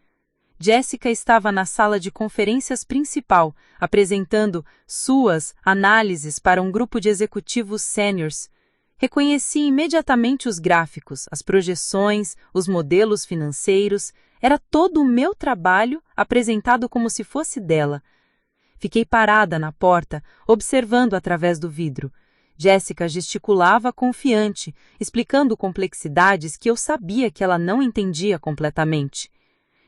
Jessica estava na sala de conferências principal, apresentando suas análises para um grupo de executivos sêniores. Reconheci imediatamente os gráficos, as projeções, os modelos financeiros. Era todo o meu trabalho apresentado como se fosse dela. Fiquei parada na porta, observando através do vidro. Jessica gesticulava confiante, explicando complexidades que eu sabia que ela não entendia completamente.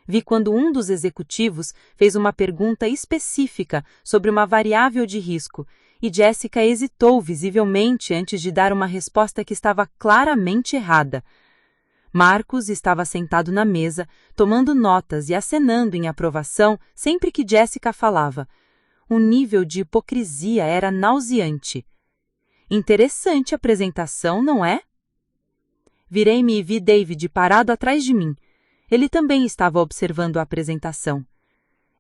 Vi quando um dos executivos fez uma pergunta específica sobre uma variável de risco, e Jessica hesitou visivelmente antes de dar uma resposta que estava claramente errada. Marcus estava sentado na mesa, tomando notas e acenando em aprovação sempre que Jessica falava. O nível de hipocrisia era nauseante. Interessante apresentação, não é? Virei-me e vi David parado atrás de mim. Ele também estava observando a apresentação.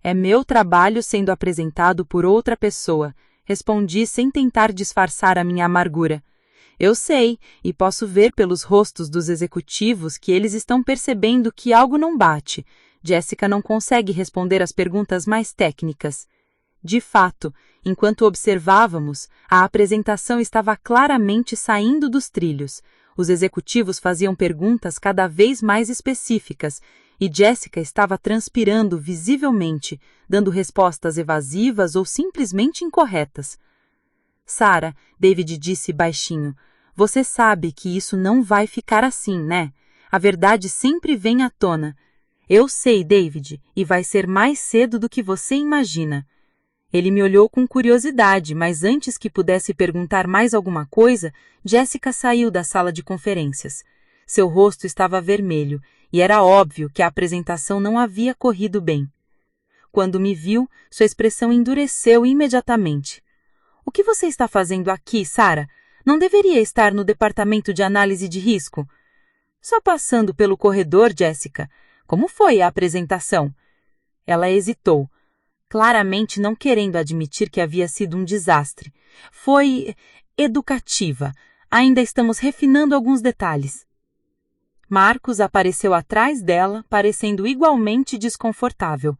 É meu trabalho sendo apresentado por outra pessoa, respondi sem tentar disfarçar a minha amargura. Eu sei, e posso ver pelos rostos dos executivos que eles estão percebendo que algo não bate. Jessica não consegue responder às perguntas mais técnicas. De fato, enquanto observávamos, a apresentação estava claramente saindo dos trilhos. Os executivos faziam perguntas cada vez mais específicas, e Jessica estava transpirando visivelmente, dando respostas evasivas ou simplesmente incorretas. Sara, David disse baixinho, você sabe que isso não vai ficar assim, né? A verdade sempre vem à tona. Eu sei, David, e vai ser mais cedo do que você imagina. Ele me olhou com curiosidade, mas antes que pudesse perguntar mais alguma coisa, Jessica saiu da sala de conferências. Seu rosto estava vermelho, e era óbvio que a apresentação não havia corrido bem. Quando me viu, sua expressão endureceu imediatamente. O que você está fazendo aqui, Sara? Não deveria estar no departamento de análise de risco? Só passando pelo corredor, Jessica. Como foi a apresentação? Ela hesitou, claramente não querendo admitir que havia sido um desastre. Foi educativa. Ainda estamos refinando alguns detalhes. Marcos apareceu atrás dela, parecendo igualmente desconfortável.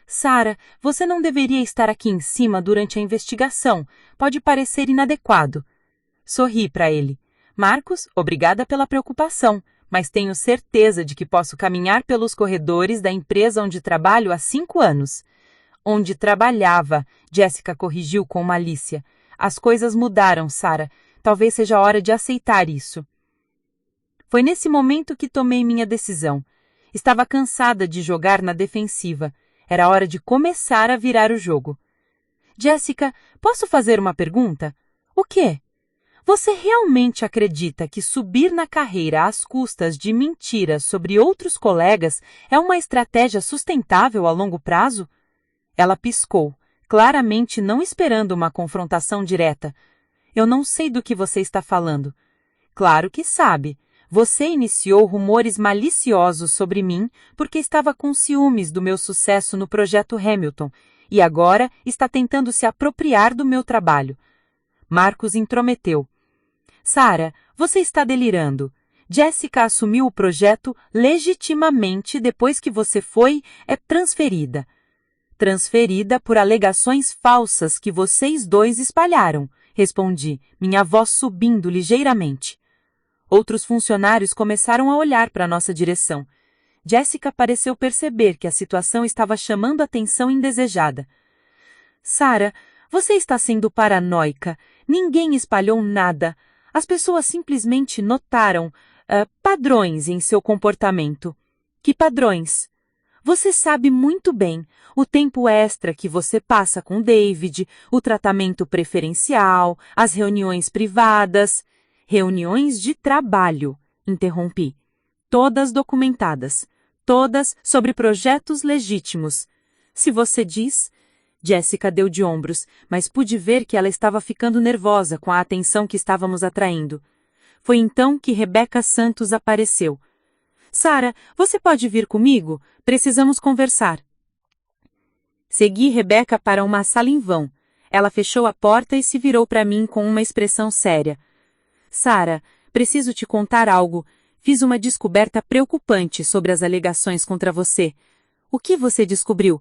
Sara, você não deveria estar aqui em cima durante a investigação. Pode parecer inadequado. Sorri para ele. Marcos, obrigada pela preocupação, mas tenho certeza de que posso caminhar pelos corredores da empresa onde trabalho há 5 anos. Onde trabalhava, Jessica corrigiu com malícia. As coisas mudaram, Sara. Talvez seja a hora de aceitar isso. Foi nesse momento que tomei minha decisão. Estava cansada de jogar na defensiva. Era hora de começar a virar o jogo. Jessica, posso fazer uma pergunta? O quê? Você realmente acredita que subir na carreira às custas de mentiras sobre outros colegas é uma estratégia sustentável a longo prazo? Ela piscou, claramente não esperando uma confrontação direta. Eu não sei do que você está falando. Claro que sabe. Você iniciou rumores maliciosos sobre mim porque estava com ciúmes do meu sucesso no projeto Hamilton e agora está tentando se apropriar do meu trabalho. Marcos intrometeu. Sara, você está delirando. Jessica assumiu o projeto legitimamente depois que você foi transferida. Transferida por alegações falsas que vocês dois espalharam, respondi, minha voz subindo ligeiramente. Outros funcionários começaram a olhar para nossa direção. Jessica pareceu perceber que a situação estava chamando atenção indesejada. Sara, você está sendo paranoica. Ninguém espalhou nada. As pessoas simplesmente notaram padrões em seu comportamento. Que padrões? Você sabe muito bem o tempo extra que você passa com David, o tratamento preferencial, as reuniões privadas. Reuniões de trabalho, interrompi. Todas documentadas. Todas sobre projetos legítimos. Se você diz... Jessica deu de ombros, mas pude ver que ela estava ficando nervosa com a atenção que estávamos atraindo. Foi então que Rebeca Santos apareceu. Sara, você pode vir comigo? Precisamos conversar. Segui Rebeca para uma sala em vão. Ela fechou a porta e se virou para mim com uma expressão séria. Sara, preciso te contar algo. Fiz uma descoberta preocupante sobre as alegações contra você. O que você descobriu?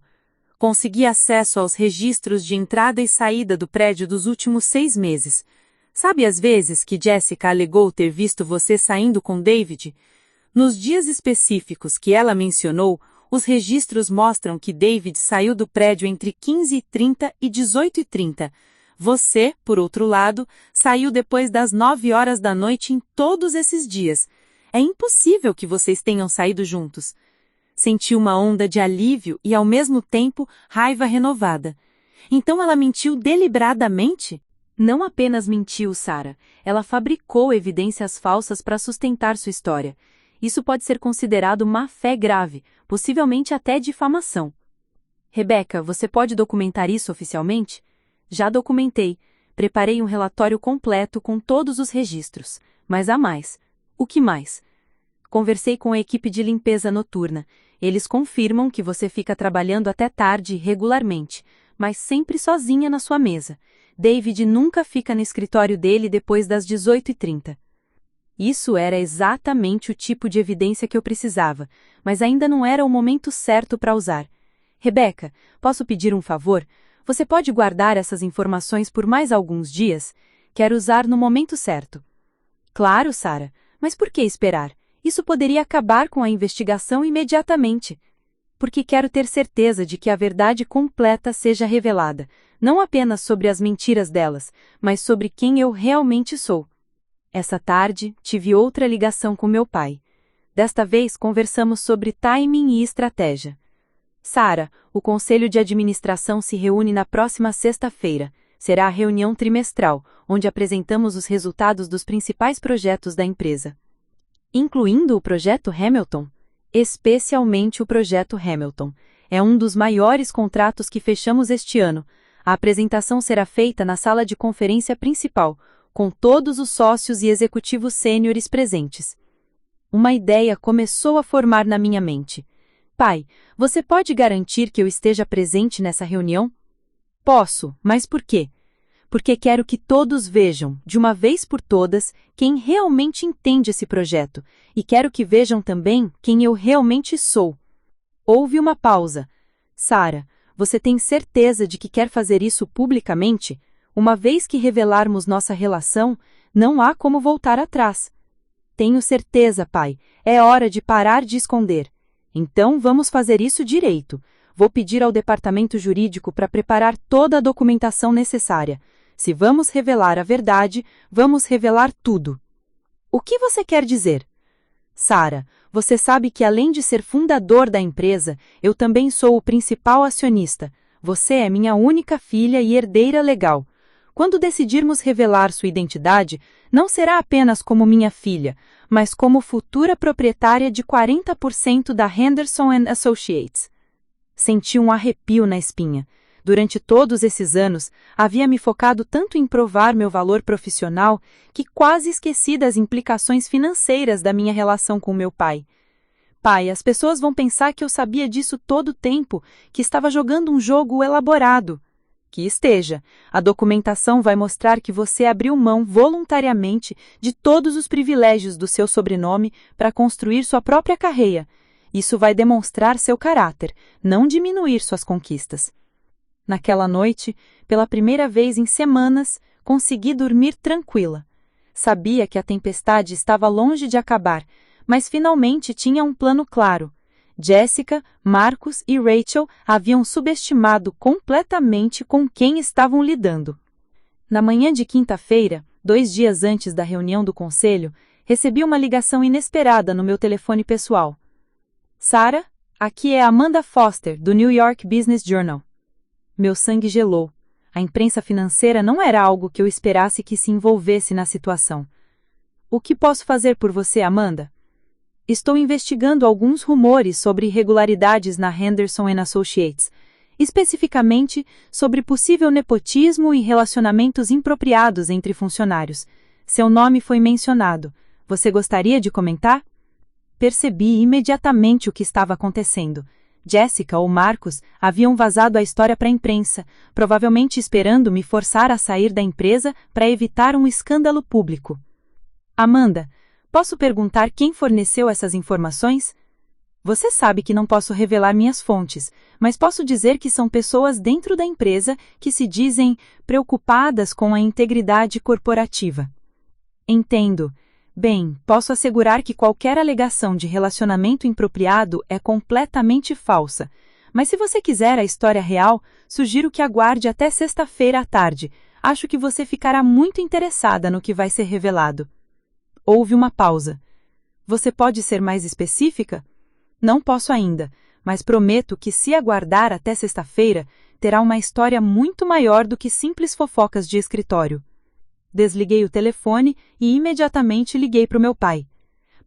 Consegui acesso aos registros de entrada e saída do prédio dos últimos 6 meses. Sabe as vezes que Jessica alegou ter visto você saindo com David? Nos dias específicos que ela mencionou, os registros mostram que David saiu do prédio entre 15h30 e 18h30. Você, por outro lado, saiu depois das 9 horas da noite em todos esses dias. É impossível que vocês tenham saído juntos. Senti uma onda de alívio e, ao mesmo tempo, raiva renovada. Então ela mentiu deliberadamente? Não apenas mentiu, Sara. Ela fabricou evidências falsas para sustentar sua história. Isso pode ser considerado má-fé grave, possivelmente até difamação. Rebeca, você pode documentar isso oficialmente? Já documentei. Preparei um relatório completo com todos os registros. Mas há mais. O que mais? Conversei com a equipe de limpeza noturna. Eles confirmam que você fica trabalhando até tarde regularmente, mas sempre sozinha na sua mesa. David nunca fica no escritório dele depois das 18h30. Isso era exatamente o tipo de evidência que eu precisava, mas ainda não era o momento certo para usar. Rebeca, posso pedir um favor? Você pode guardar essas informações por mais alguns dias? Quero usar no momento certo. Claro, Sara, mas por que esperar? Isso poderia acabar com a investigação imediatamente. Porque quero ter certeza de que a verdade completa seja revelada, não apenas sobre as mentiras delas, mas sobre quem eu realmente sou. Essa tarde, tive outra ligação com meu pai. Desta vez, conversamos sobre timing e estratégia. Sara, o Conselho de Administração se reúne na próxima sexta-feira. Será a reunião trimestral, onde apresentamos os resultados dos principais projetos da empresa. Incluindo o projeto Hamilton? Especialmente o projeto Hamilton. É um dos maiores contratos que fechamos este ano. A apresentação será feita na sala de conferência principal. com todos os sócios e executivos sêniores presentes. Uma ideia começou a formar na minha mente. Pai, você pode garantir que eu esteja presente nessa reunião? Posso, mas por quê? Porque quero que todos vejam, de uma vez por todas, quem realmente entende esse projeto, e quero que vejam também quem eu realmente sou. Houve uma pausa. Sara, você tem certeza de que quer fazer isso publicamente? Uma vez que revelarmos nossa relação, não há como voltar atrás. Tenho certeza, pai. É hora de parar de esconder. Então vamos fazer isso direito. Vou pedir ao departamento jurídico para preparar toda a documentação necessária. Se vamos revelar a verdade, vamos revelar tudo. O que você quer dizer? Sara, você sabe que além de ser fundador da empresa, eu também sou o principal acionista. Você é minha única filha e herdeira legal. Quando decidirmos revelar sua identidade, não será apenas como minha filha, mas como futura proprietária de 40% da Henderson & Associates. Senti um arrepio na espinha. Durante todos esses anos, havia me focado tanto em provar meu valor profissional que quase esqueci das implicações financeiras da minha relação com meu pai. Pai, as pessoas vão pensar que eu sabia disso todo o tempo, que estava jogando um jogo elaborado. Que esteja. A documentação vai mostrar que você abriu mão voluntariamente de todos os privilégios do seu sobrenome para construir sua própria carreira. Isso vai demonstrar seu caráter, não diminuir suas conquistas. Naquela noite, pela primeira vez em semanas, consegui dormir tranquila. Sabia que a tempestade estava longe de acabar, mas finalmente tinha um plano claro. Jessica, Marcos e Rachel haviam subestimado completamente com quem estavam lidando. Na manhã de quinta-feira, 2 dias antes da reunião do conselho, recebi uma ligação inesperada no meu telefone pessoal. Sara, aqui é Amanda Foster, do New York Business Journal. Meu sangue gelou. A imprensa financeira não era algo que eu esperasse que se envolvesse na situação. O que posso fazer por você, Amanda? Estou investigando alguns rumores sobre irregularidades na Henderson & Associates, especificamente sobre possível nepotismo e relacionamentos impropriados entre funcionários. Seu nome foi mencionado. Você gostaria de comentar? Percebi imediatamente o que estava acontecendo. Jessica ou Marcos haviam vazado a história para a imprensa, provavelmente esperando me forçar a sair da empresa para evitar um escândalo público. Amanda, posso perguntar quem forneceu essas informações? Você sabe que não posso revelar minhas fontes, mas posso dizer que são pessoas dentro da empresa que se dizem preocupadas com a integridade corporativa. Entendo. Bem, posso assegurar que qualquer alegação de relacionamento impropriado é completamente falsa. Mas se você quiser a história real, sugiro que aguarde até sexta-feira à tarde. Acho que você ficará muito interessada no que vai ser revelado. Houve uma pausa. Você pode ser mais específica? Não posso ainda, mas prometo que se aguardar até sexta-feira, terá uma história muito maior do que simples fofocas de escritório. Desliguei o telefone e imediatamente liguei para o meu pai.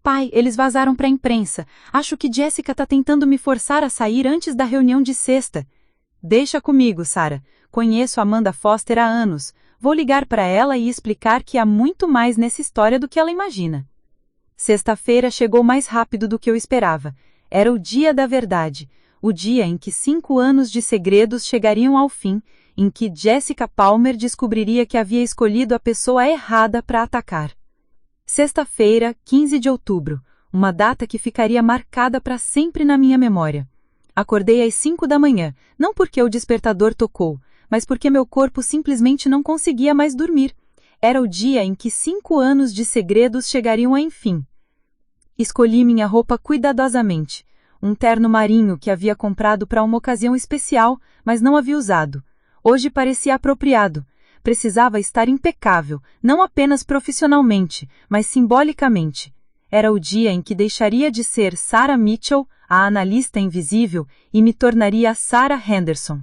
Pai, eles vazaram para a imprensa. Acho que Jessica está tentando me forçar a sair antes da reunião de sexta. Deixa comigo, Sara. Conheço Amanda Foster há anos. Vou ligar para ela e explicar que há muito mais nessa história do que ela imagina. Sexta-feira chegou mais rápido do que eu esperava. Era o dia da verdade. O dia em que 5 anos de segredos chegariam ao fim, em que Jessica Palmer descobriria que havia escolhido a pessoa errada para atacar. Sexta-feira, 15 de outubro, uma data que ficaria marcada para sempre na minha memória. Acordei às 5 da manhã, não porque o despertador tocou, mas porque meu corpo simplesmente não conseguia mais dormir. Era o dia em que 5 anos de segredos chegariam a enfim. Escolhi minha roupa cuidadosamente, um terno marinho que havia comprado para uma ocasião especial, mas não havia usado. Hoje parecia apropriado. Precisava estar impecável, não apenas profissionalmente, mas simbolicamente. Era o dia em que deixaria de ser Sara Mitchell, a analista invisível, e me tornaria a Sara Henderson.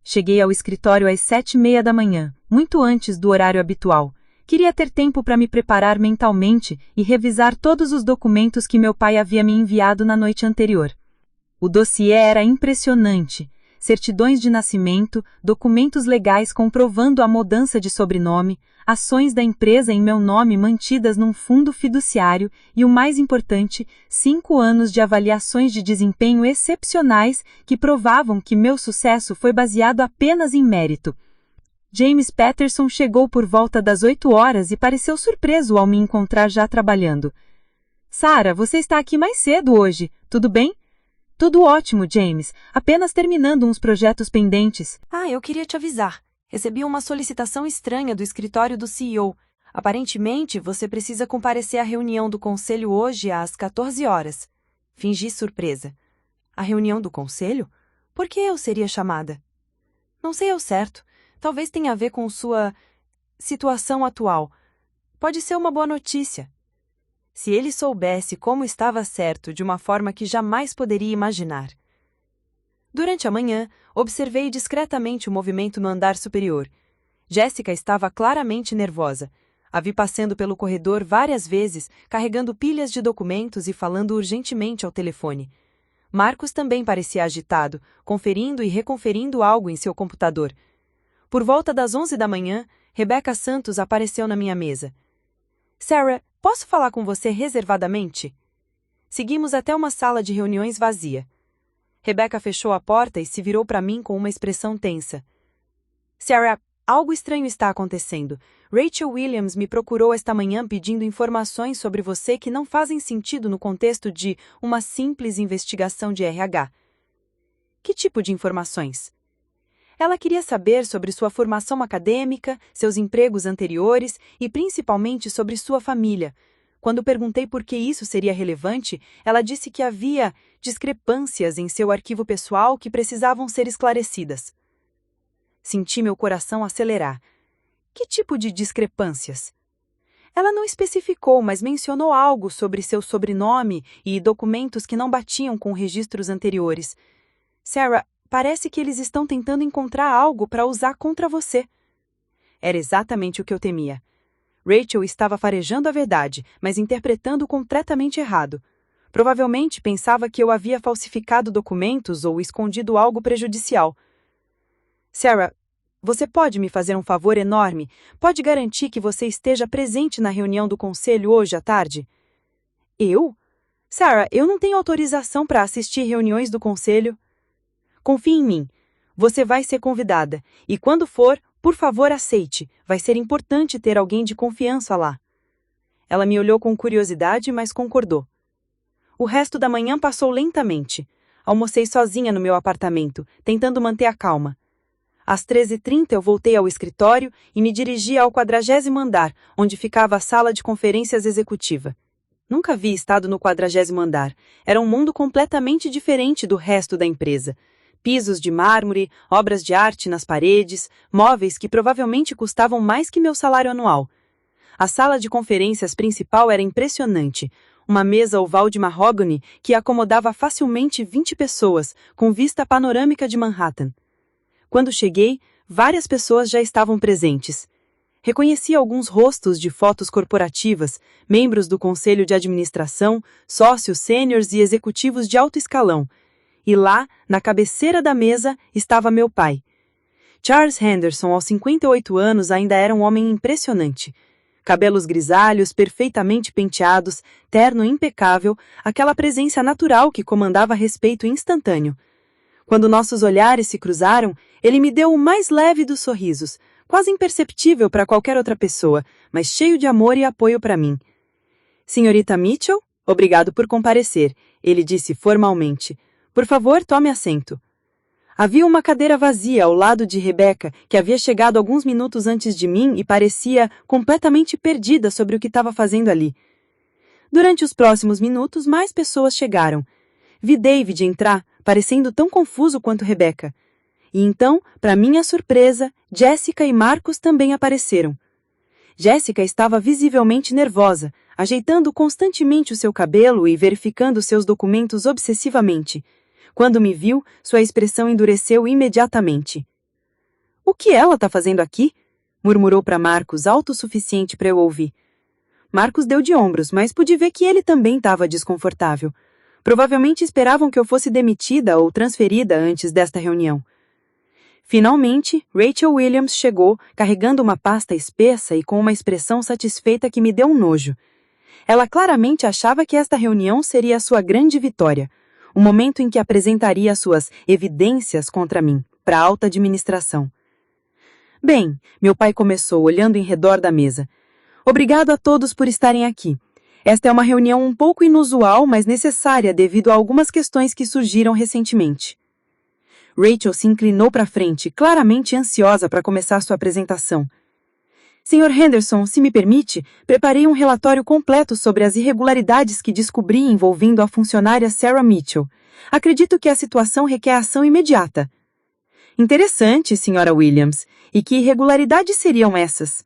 Cheguei ao escritório às 7h30 da manhã, muito antes do horário habitual. Queria ter tempo para me preparar mentalmente e revisar todos os documentos que meu pai havia me enviado na noite anterior. O dossiê era impressionante. certidões de nascimento, documentos legais comprovando a mudança de sobrenome, ações da empresa em meu nome mantidas num fundo fiduciário e, o mais importante, 5 anos de avaliações de desempenho excepcionais que provavam que meu sucesso foi baseado apenas em mérito. James Patterson chegou por volta das 8 horas e pareceu surpreso ao me encontrar já trabalhando. Sarah, você está aqui mais cedo hoje, tudo bem? Tudo ótimo, James, apenas terminando uns projetos pendentes. Eu queria te avisar. Recebi uma solicitação estranha do escritório do CEO. Aparentemente, você precisa comparecer à reunião do conselho hoje às 14 horas. Fingi surpresa. A reunião do conselho? Por que eu seria chamada? Não sei ao certo. Talvez tenha a ver com sua situação atual. Pode ser uma boa notícia. Se ele soubesse como estava certo de uma forma que jamais poderia imaginar. Durante a manhã, observei discretamente o movimento no andar superior. Jessica estava claramente nervosa. A vi passando pelo corredor várias vezes, carregando pilhas de documentos e falando urgentemente ao telefone. Marcos também parecia agitado, conferindo e reconferindo algo em seu computador. Por volta das 11 da manhã, Rebecca Santos apareceu na minha mesa. Sarah, posso falar com você reservadamente? Seguimos até uma sala de reuniões vazia. Rebecca fechou a porta e se virou para mim com uma expressão tensa. Sarah, algo estranho está acontecendo. Rachel Williams me procurou esta manhã pedindo informações sobre você que não fazem sentido no contexto de uma simples investigação de RH. Que tipo de informações? Ela queria saber sobre sua formação acadêmica, seus empregos anteriores e principalmente sobre sua família. Quando perguntei por que isso seria relevante, ela disse que havia discrepâncias em seu arquivo pessoal que precisavam ser esclarecidas. Senti meu coração acelerar. Que tipo de discrepâncias? Ela não especificou, mas mencionou algo sobre seu sobrenome e documentos que não batiam com registros anteriores. Sarah, parece que eles estão tentando encontrar algo para usar contra você. Era exatamente o que eu temia. Rachel estava farejando a verdade, mas interpretando completamente errado. Provavelmente pensava que eu havia falsificado documentos ou escondido algo prejudicial. Sarah, você pode me fazer um favor enorme? Pode garantir que você esteja presente na reunião do conselho hoje à tarde? Eu? Sarah, eu não tenho autorização para assistir reuniões do conselho. Confie em mim. Você vai ser convidada. E quando for, por favor, aceite. Vai ser importante ter alguém de confiança lá. Ela me olhou com curiosidade, mas concordou. O resto da manhã passou lentamente. Almocei sozinha no meu apartamento, tentando manter a calma. Às 13h30 eu voltei ao escritório e me dirigi ao 40º andar, onde ficava a sala de conferências executiva. Nunca havia estado no 40º andar. Era um mundo completamente diferente do resto da empresa. Pisos de mármore, obras de arte nas paredes, móveis que provavelmente custavam mais que meu salário anual. A sala de conferências principal era impressionante. Uma mesa oval de mahogany que acomodava facilmente 20 pessoas, com vista panorâmica de Manhattan. Quando cheguei, várias pessoas já estavam presentes. Reconheci alguns rostos de fotos corporativas, membros do conselho de administração, sócios sêniores e executivos de alto escalão. E lá, na cabeceira da mesa, estava meu pai. Charles Henderson, aos 58 anos, ainda era um homem impressionante. Cabelos grisalhos, perfeitamente penteados, terno impecável, aquela presença natural que comandava respeito instantâneo. Quando nossos olhares se cruzaram, ele me deu o mais leve dos sorrisos, quase imperceptível para qualquer outra pessoa, mas cheio de amor e apoio para mim. Senhorita Mitchell, obrigado por comparecer, ele disse formalmente. Por favor, tome assento. Havia uma cadeira vazia ao lado de Rebecca, que havia chegado alguns minutos antes de mim e parecia completamente perdida sobre o que estava fazendo ali. Durante os próximos minutos, mais pessoas chegaram. Vi David entrar, parecendo tão confuso quanto Rebecca. E então, para minha surpresa, Jessica e Marcos também apareceram. Jessica estava visivelmente nervosa, ajeitando constantemente o seu cabelo e verificando seus documentos obsessivamente. Quando me viu, sua expressão endureceu imediatamente. " O que ela está fazendo aqui? " murmurou para Marcos, alto o suficiente para eu ouvir. Marcos deu de ombros, mas pude ver que ele também estava desconfortável. Provavelmente esperavam que eu fosse demitida ou transferida antes desta reunião. Finalmente, Rachel Williams chegou, carregando uma pasta espessa e com uma expressão satisfeita que me deu um nojo. Ela claramente achava que esta reunião seria a sua grande vitória, o momento em que apresentaria suas evidências contra mim, para a alta administração. Bem, meu pai começou, olhando em redor da mesa. Obrigado a todos por estarem aqui. Esta é uma reunião um pouco inusual, mas necessária devido a algumas questões que surgiram recentemente. Rachel se inclinou para frente, claramente ansiosa para começar sua apresentação. Sr. Henderson, se me permite, preparei um relatório completo sobre as irregularidades que descobri envolvendo a funcionária Sarah Mitchell. Acredito que a situação requer ação imediata. Interessante, Sra. Williams. E que irregularidades seriam essas?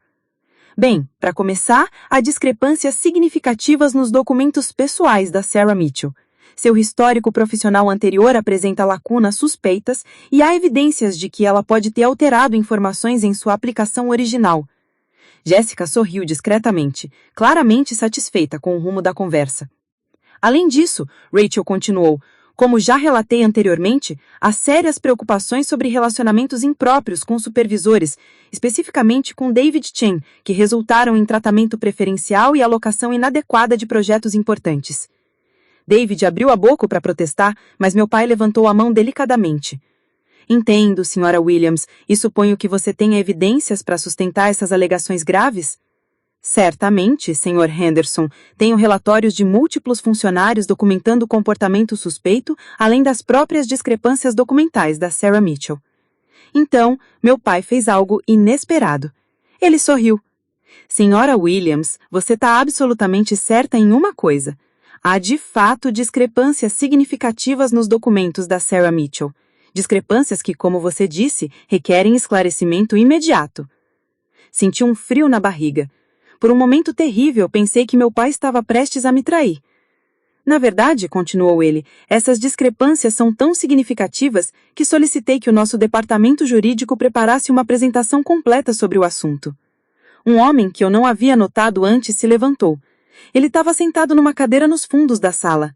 Bem, para começar, há discrepâncias significativas nos documentos pessoais da Sarah Mitchell. Seu histórico profissional anterior apresenta lacunas suspeitas e há evidências de que ela pode ter alterado informações em sua aplicação original. Jessica sorriu discretamente, claramente satisfeita com o rumo da conversa. Além disso, Rachel continuou, como já relatei anteriormente, há sérias preocupações sobre relacionamentos impróprios com supervisores, especificamente com David Chen, que resultaram em tratamento preferencial e alocação inadequada de projetos importantes. David abriu a boca para protestar, mas meu pai levantou a mão delicadamente. Entendo, Sra. Williams, e suponho que você tenha evidências para sustentar essas alegações graves? Certamente, Sr. Henderson, tenho relatórios de múltiplos funcionários documentando o comportamento suspeito, além das próprias discrepâncias documentais da Sarah Mitchell. Então, meu pai fez algo inesperado. Ele sorriu. Sra. Williams, você está absolutamente certa em uma coisa. Há de fato discrepâncias significativas nos documentos da Sarah Mitchell. Discrepâncias que, como você disse, requerem esclarecimento imediato. Senti um frio na barriga. Por um momento terrível, pensei que meu pai estava prestes a me trair. Na verdade, continuou ele, essas discrepâncias são tão significativas que solicitei que o nosso departamento jurídico preparasse uma apresentação completa sobre o assunto. Um homem que eu não havia notado antes se levantou. Ele estava sentado numa cadeira nos fundos da sala.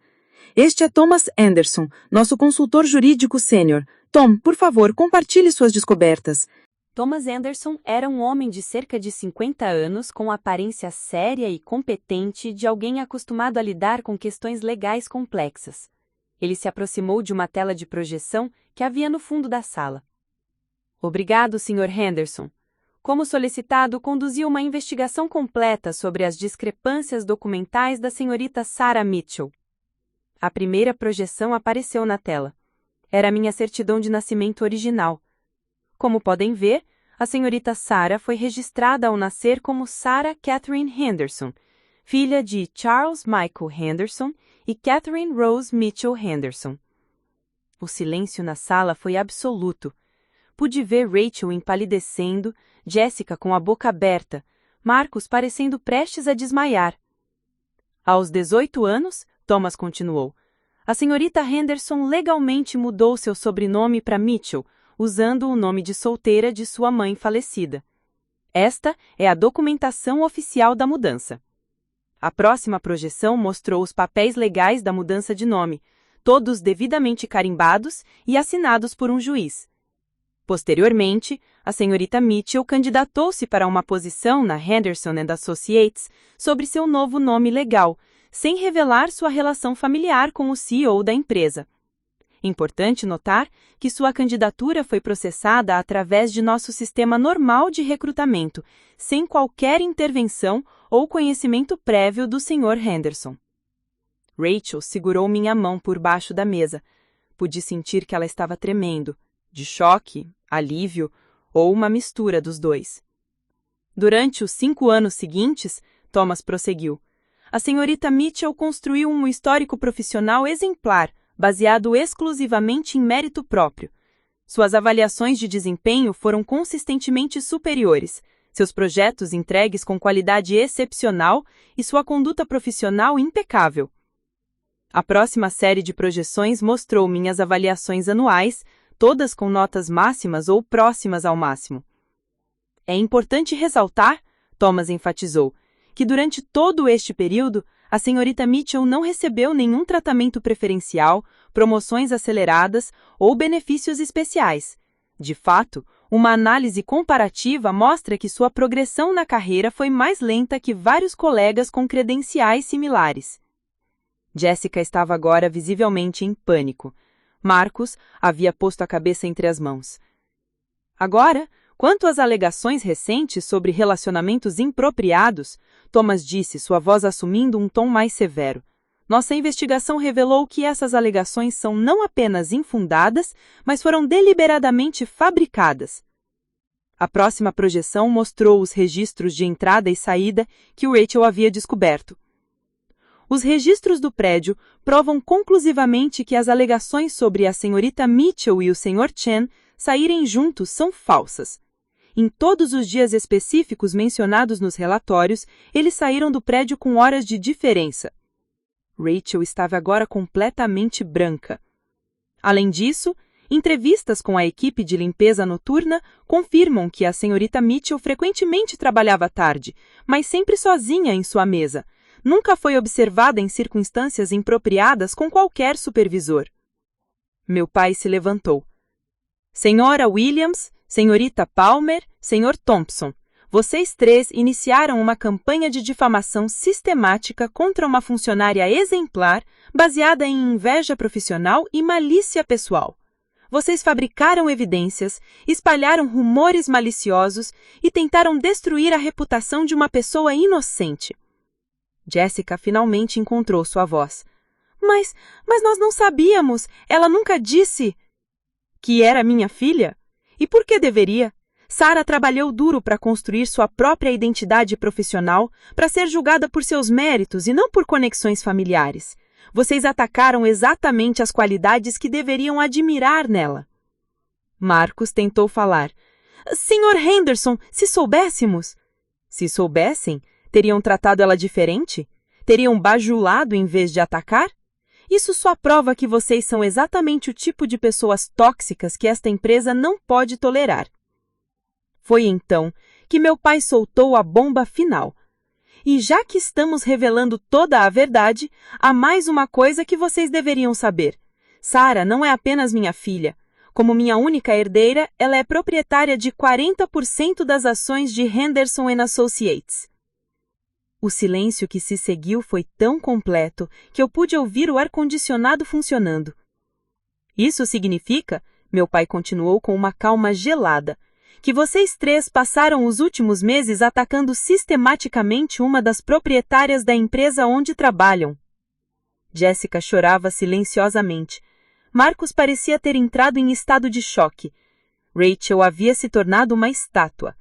Este é Thomas Anderson, nosso consultor jurídico sênior. Tom, por favor, compartilhe suas descobertas. Thomas Anderson era um homem de cerca de 50 anos com aparência séria e competente de alguém acostumado a lidar com questões legais complexas. Ele se aproximou de uma tela de projeção que havia no fundo da sala. Obrigado, Sr. Henderson. Como solicitado, conduzi uma investigação completa sobre as discrepâncias documentais da senhorita Sarah Mitchell. A primeira projeção apareceu na tela. Era minha certidão de nascimento original. Como podem ver, a senhorita Sarah foi registrada ao nascer como Sarah Catherine Henderson, filha de Charles Michael Henderson e Catherine Rose Mitchell Henderson. O silêncio na sala foi absoluto. Pude ver Rachel empalidecendo, Jessica com a boca aberta, Marcos parecendo prestes a desmaiar. Aos 18 anos, Thomas continuou, a senhorita Henderson legalmente mudou seu sobrenome para Mitchell, usando o nome de solteira de sua mãe falecida. Esta é a documentação oficial da mudança. A próxima projeção mostrou os papéis legais da mudança de nome, todos devidamente carimbados e assinados por um juiz. Posteriormente, a senhorita Mitchell candidatou-se para uma posição na Henderson & Associates sobre seu novo nome legal, sem revelar sua relação familiar com o CEO da empresa. Importante notar que sua candidatura foi processada através de nosso sistema normal de recrutamento, sem qualquer intervenção ou conhecimento prévio do Sr. Henderson. Rachel segurou minha mão por baixo da mesa. Pude sentir que ela estava tremendo, de choque, alívio ou uma mistura dos dois. Durante os 5 anos seguintes, Thomas prosseguiu, a senhorita Mitchell construiu um histórico profissional exemplar, baseado exclusivamente em mérito próprio. Suas avaliações de desempenho foram consistentemente superiores, seus projetos entregues com qualidade excepcional e sua conduta profissional impecável. A próxima série de projeções mostrou minhas avaliações anuais, todas com notas máximas ou próximas ao máximo. É importante ressaltar, Thomas enfatizou, que durante todo este período, a senhorita Mitchell não recebeu nenhum tratamento preferencial, promoções aceleradas ou benefícios especiais. De fato, uma análise comparativa mostra que sua progressão na carreira foi mais lenta que vários colegas com credenciais similares. Jessica estava agora visivelmente em pânico. Marcus havia posto a cabeça entre as mãos. Agora, quanto às alegações recentes sobre relacionamentos impropriados, Thomas disse, sua voz assumindo um tom mais severo. Nossa investigação revelou que essas alegações são não apenas infundadas, mas foram deliberadamente fabricadas. A próxima projeção mostrou os registros de entrada e saída que Rachel havia descoberto. Os registros do prédio provam conclusivamente que as alegações sobre a senhorita Mitchell e o Sr. Chen saírem juntos são falsas. Em todos os dias específicos mencionados nos relatórios, eles saíram do prédio com horas de diferença. Rachel estava agora completamente branca. Além disso, entrevistas com a equipe de limpeza noturna confirmam que a senhorita Mitchell frequentemente trabalhava à tarde, mas sempre sozinha em sua mesa. Nunca foi observada em circunstâncias impropriadas com qualquer supervisor. Meu pai se levantou. Senhora Williams, senhorita Palmer, Sr. Thompson, vocês três iniciaram uma campanha de difamação sistemática contra uma funcionária exemplar baseada em inveja profissional e malícia pessoal. Vocês fabricaram evidências, espalharam rumores maliciosos e tentaram destruir a reputação de uma pessoa inocente. Jessica finalmente encontrou sua voz. Mas nós não sabíamos, ela nunca disse que era minha filha? E por que deveria? Sarah trabalhou duro para construir sua própria identidade profissional, para ser julgada por seus méritos e não por conexões familiares. Vocês atacaram exatamente as qualidades que deveriam admirar nela. Marcus tentou falar. Sr. Henderson, se soubéssemos... Se soubessem, teriam tratado ela diferente? Teriam bajulado em vez de atacar? Isso só prova que vocês são exatamente o tipo de pessoas tóxicas que esta empresa não pode tolerar. Foi então que meu pai soltou a bomba final. E já que estamos revelando toda a verdade, há mais uma coisa que vocês deveriam saber. Sarah não é apenas minha filha. Como minha única herdeira, ela é proprietária de 40% das ações de Henderson & Associates. O silêncio que se seguiu foi tão completo que eu pude ouvir o ar-condicionado funcionando. Isso significa, meu pai continuou com uma calma gelada, que vocês três passaram os últimos meses atacando sistematicamente uma das proprietárias da empresa onde trabalham. Jessica chorava silenciosamente. Marcus parecia ter entrado em estado de choque. Rachel havia se tornado uma estátua.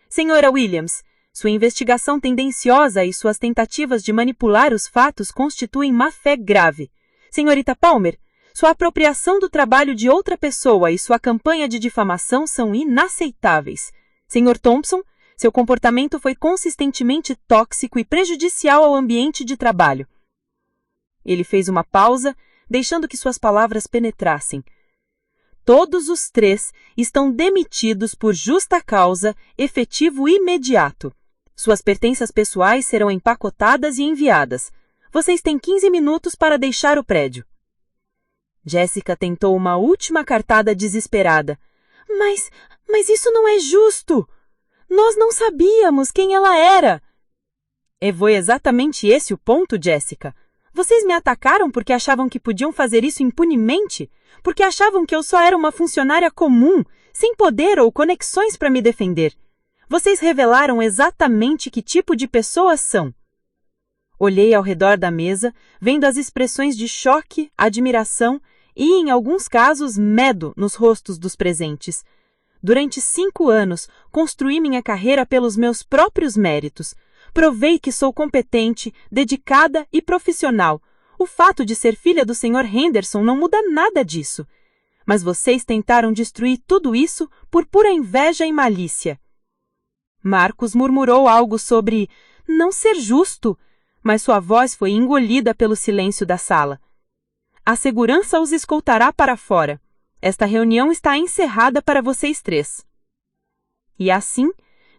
Senhora Williams, sua investigação tendenciosa e suas tentativas de manipular os fatos constituem má-fé grave. Senhorita Palmer, sua apropriação do trabalho de outra pessoa e sua campanha de difamação são inaceitáveis. Sr. Thompson, seu comportamento foi consistentemente tóxico e prejudicial ao ambiente de trabalho. Ele fez uma pausa, deixando que suas palavras penetrassem. Todos os três estão demitidos por justa causa, efetivo imediato. Suas pertenças pessoais serão empacotadas e enviadas. Vocês têm 15 minutos para deixar o prédio. Jessica tentou uma última cartada desesperada. Mas isso não é justo! Nós não sabíamos quem ela era! E foi exatamente esse o ponto, Jessica. Vocês me atacaram porque achavam que podiam fazer isso impunemente? Porque achavam que eu só era uma funcionária comum, sem poder ou conexões para me defender. Vocês revelaram exatamente que tipo de pessoas são. Olhei ao redor da mesa, vendo as expressões de choque, admiração e, em alguns casos, medo nos rostos dos presentes. Durante 5 anos, construí minha carreira pelos meus próprios méritos. Provei que sou competente, dedicada e profissional. O fato de ser filha do Sr. Henderson não muda nada disso. Mas vocês tentaram destruir tudo isso por pura inveja e malícia. Marcus murmurou algo sobre não ser justo, mas sua voz foi engolida pelo silêncio da sala. A segurança os escoltará para fora. Esta reunião está encerrada para vocês três. E assim,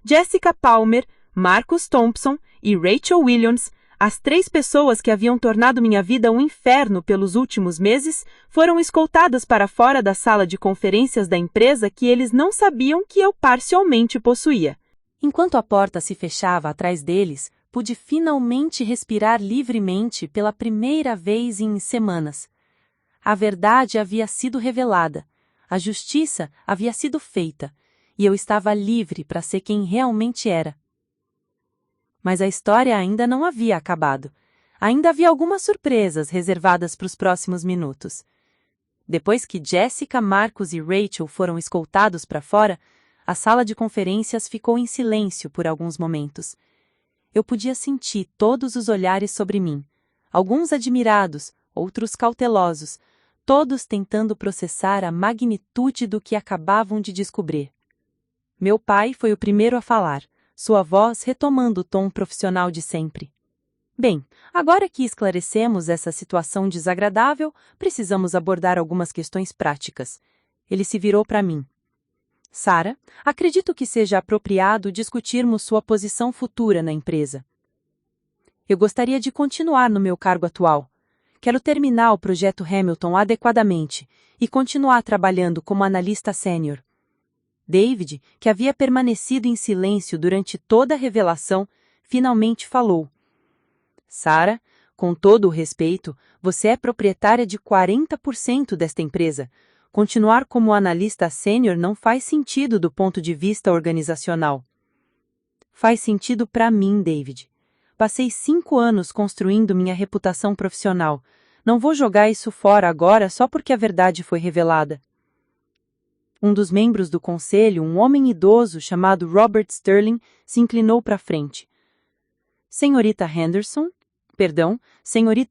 Jessica Palmer, Marcus Thompson e Rachel Williams As 3 pessoas que haviam tornado minha vida um inferno pelos últimos meses foram escoltadas para fora da sala de conferências da empresa que eles não sabiam que eu parcialmente possuía. Enquanto a porta se fechava atrás deles, pude finalmente respirar livremente pela primeira vez em semanas. A verdade havia sido revelada, a justiça havia sido feita, e eu estava livre para ser quem realmente era. Mas a história ainda não havia acabado. Ainda havia algumas surpresas reservadas para os próximos minutos. Depois que Jessica, Marcus e Rachel foram escoltados para fora, a sala de conferências ficou em silêncio por alguns momentos. Eu podia sentir todos os olhares sobre mim, alguns admirados, outros cautelosos, todos tentando processar a magnitude do que acabavam de descobrir. Meu pai foi o primeiro a falar, sua voz retomando o tom profissional de sempre. Bem, agora que esclarecemos essa situação desagradável, precisamos abordar algumas questões práticas. Ele se virou para mim. Sarah, acredito que seja apropriado discutirmos sua posição futura na empresa. Eu gostaria de continuar no meu cargo atual. Quero terminar o projeto Hamilton adequadamente e continuar trabalhando como analista sênior. David, que havia permanecido em silêncio durante toda a revelação, finalmente falou. Sarah, com todo o respeito, você é proprietária de 40% desta empresa. Continuar como analista sênior não faz sentido do ponto de vista organizacional. Faz sentido para mim, David. Passei 5 anos construindo minha reputação profissional. Não vou jogar isso fora agora só porque a verdade foi revelada. Um dos membros do conselho, um homem idoso chamado Robert Sterling, se inclinou para a frente. Senhorita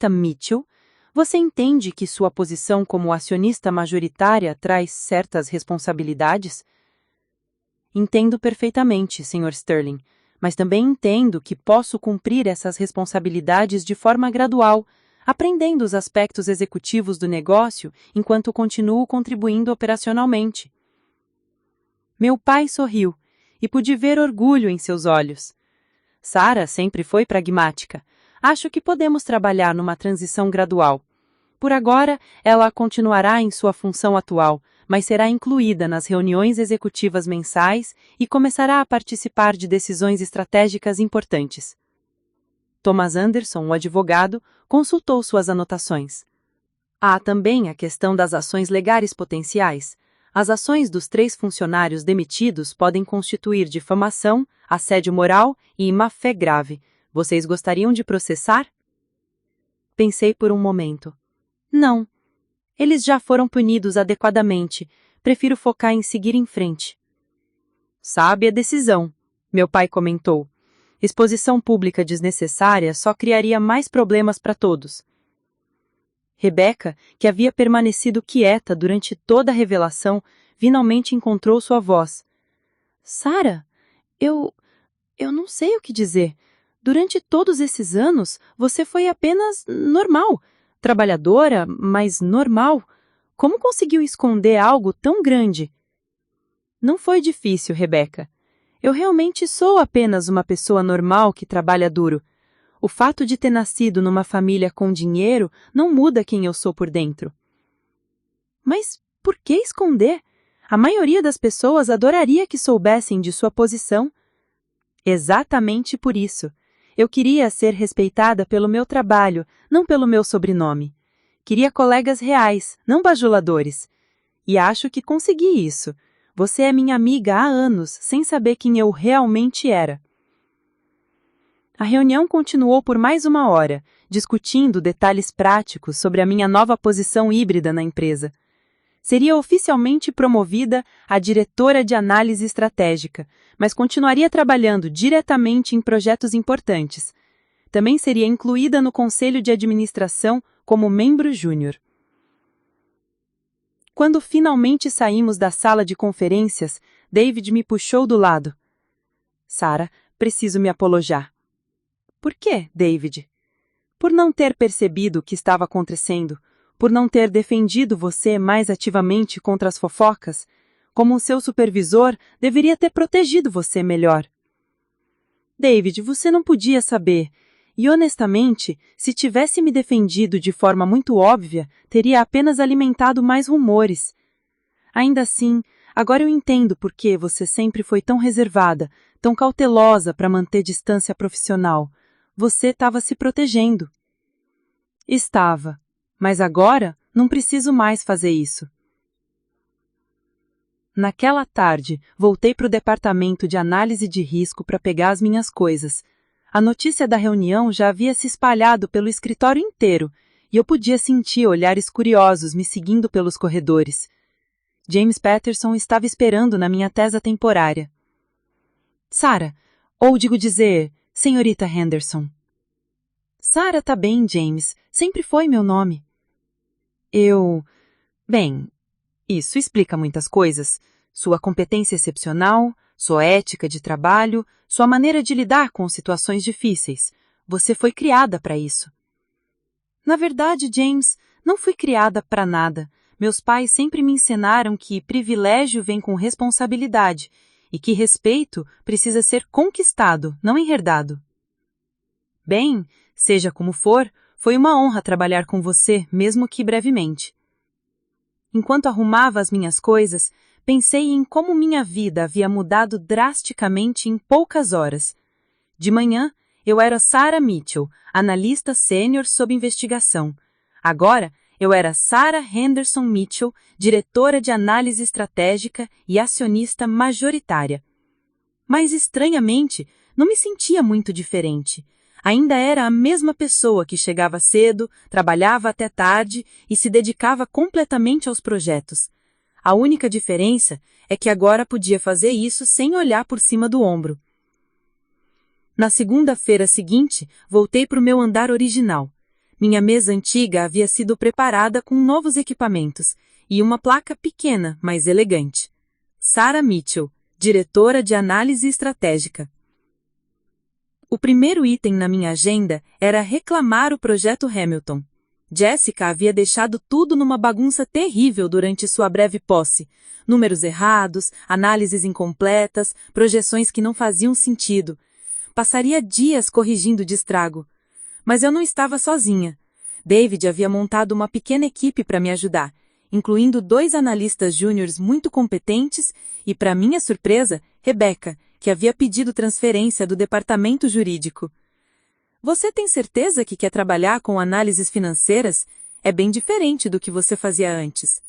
Mitchell, você entende que sua posição como acionista majoritária traz certas responsabilidades? Entendo perfeitamente, Sr. Sterling, mas também entendo que posso cumprir essas responsabilidades de forma gradual, aprendendo os aspectos executivos do negócio enquanto continuo contribuindo operacionalmente. Meu pai sorriu, e pude ver orgulho em seus olhos. Sarah sempre foi pragmática. Acho que podemos trabalhar numa transição gradual. Por agora, ela continuará em sua função atual, mas será incluída nas reuniões executivas mensais e começará a participar de decisões estratégicas importantes. Thomas Anderson, o advogado, consultou suas anotações. Há também a questão das ações legais potenciais. As ações dos 3 funcionários demitidos podem constituir difamação, assédio moral e má-fé grave. Vocês gostariam de processar? Pensei por um momento. Não. Eles já foram punidos adequadamente. Prefiro focar em seguir em frente. Sábia decisão, meu pai comentou. Exposição pública desnecessária só criaria mais problemas para todos. Rebecca, que havia permanecido quieta durante toda a revelação, finalmente encontrou sua voz. Sarah, eu não sei o que dizer. Durante todos esses anos, você foi apenas normal. Trabalhadora, mas normal. Como conseguiu esconder algo tão grande? Não foi difícil, Rebecca. Eu realmente sou apenas uma pessoa normal que trabalha duro. O fato de ter nascido numa família com dinheiro não muda quem eu sou por dentro. Mas por que esconder? A maioria das pessoas adoraria que soubessem de sua posição. Exatamente por isso. Eu queria ser respeitada pelo meu trabalho, não pelo meu sobrenome. Queria colegas reais, não bajuladores. E acho que consegui isso. Você é minha amiga há anos, sem saber quem eu realmente era. A reunião continuou por mais 1 hora, discutindo detalhes práticos sobre a minha nova posição híbrida na empresa. Seria oficialmente promovida a diretora de análise estratégica, mas continuaria trabalhando diretamente em projetos importantes. Também seria incluída no conselho de administração como membro júnior. Quando finalmente saímos da sala de conferências, David me puxou do lado. Sarah, preciso me apolojar. Por quê, David? Por não ter percebido o que estava acontecendo, por não ter defendido você mais ativamente contra as fofocas. Como seu supervisor, deveria ter protegido você melhor. David, você não podia saber. E honestamente, se tivesse me defendido de forma muito óbvia, teria apenas alimentado mais rumores. Ainda assim, agora eu entendo por que você sempre foi tão reservada, tão cautelosa para manter distância profissional. Você estava se protegendo. Estava, mas agora não preciso mais fazer isso. Naquela tarde, voltei para o departamento de análise de risco para pegar as minhas coisas. A notícia da reunião já havia se espalhado pelo escritório inteiro, e eu podia sentir olhares curiosos me seguindo pelos corredores. James Patterson estava esperando na minha tesa temporária. Sarah, ou digo dizer, senhorita Henderson. Sarah tá bem, James. Sempre foi meu nome. Bem, isso explica muitas coisas. Sua competência excepcional, sua ética de trabalho, sua maneira de lidar com situações difíceis. Você foi criada para isso. Na verdade, James, não fui criada para nada. Meus pais sempre me ensinaram que privilégio vem com responsabilidade e que respeito precisa ser conquistado, não herdado. Bem, seja como for, foi uma honra trabalhar com você, mesmo que brevemente. Enquanto arrumava as minhas coisas, pensei em como minha vida havia mudado drasticamente em poucas horas. De manhã, eu era Sarah Mitchell, analista sênior sob investigação. Agora, eu era Sarah Henderson Mitchell, diretora de análise estratégica e acionista majoritária. Mas, estranhamente, não me sentia muito diferente. Ainda era a mesma pessoa que chegava cedo, trabalhava até tarde e se dedicava completamente aos projetos. A única diferença é que agora podia fazer isso sem olhar por cima do ombro. Na segunda-feira seguinte, voltei para o meu andar original. Minha mesa antiga havia sido preparada com novos equipamentos e uma placa pequena, mas elegante. Sarah Mitchell, diretora de análise estratégica. O primeiro item na minha agenda era reclamar o projeto Hamilton. Jessica havia deixado tudo numa bagunça terrível durante sua breve posse. Números errados, análises incompletas, projeções que não faziam sentido. Passaria dias corrigindo o destrago. Mas eu não estava sozinha. David havia montado uma pequena equipe para me ajudar, incluindo 2 analistas júniores muito competentes e, para minha surpresa, Rebecca, que havia pedido transferência do departamento jurídico. Você tem certeza que quer trabalhar com análises financeiras? É bem diferente do que você fazia antes.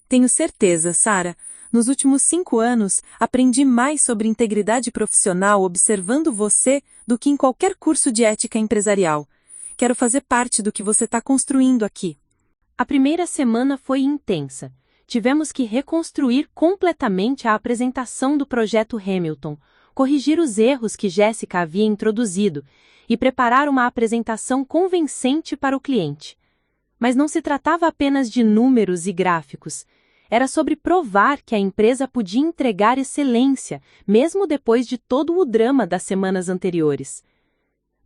Tenho certeza, Sarah. Nos últimos 5 anos, aprendi mais sobre integridade profissional observando você do que em qualquer curso de ética empresarial. Quero fazer parte do que você está construindo aqui. A primeira semana foi intensa. Tivemos que reconstruir completamente a apresentação do projeto Hamilton, corrigir os erros que Jessica havia introduzido e preparar uma apresentação convincente para o cliente. Mas não se tratava apenas de números e gráficos. Era sobre provar que a empresa podia entregar excelência, mesmo depois de todo o drama das semanas anteriores.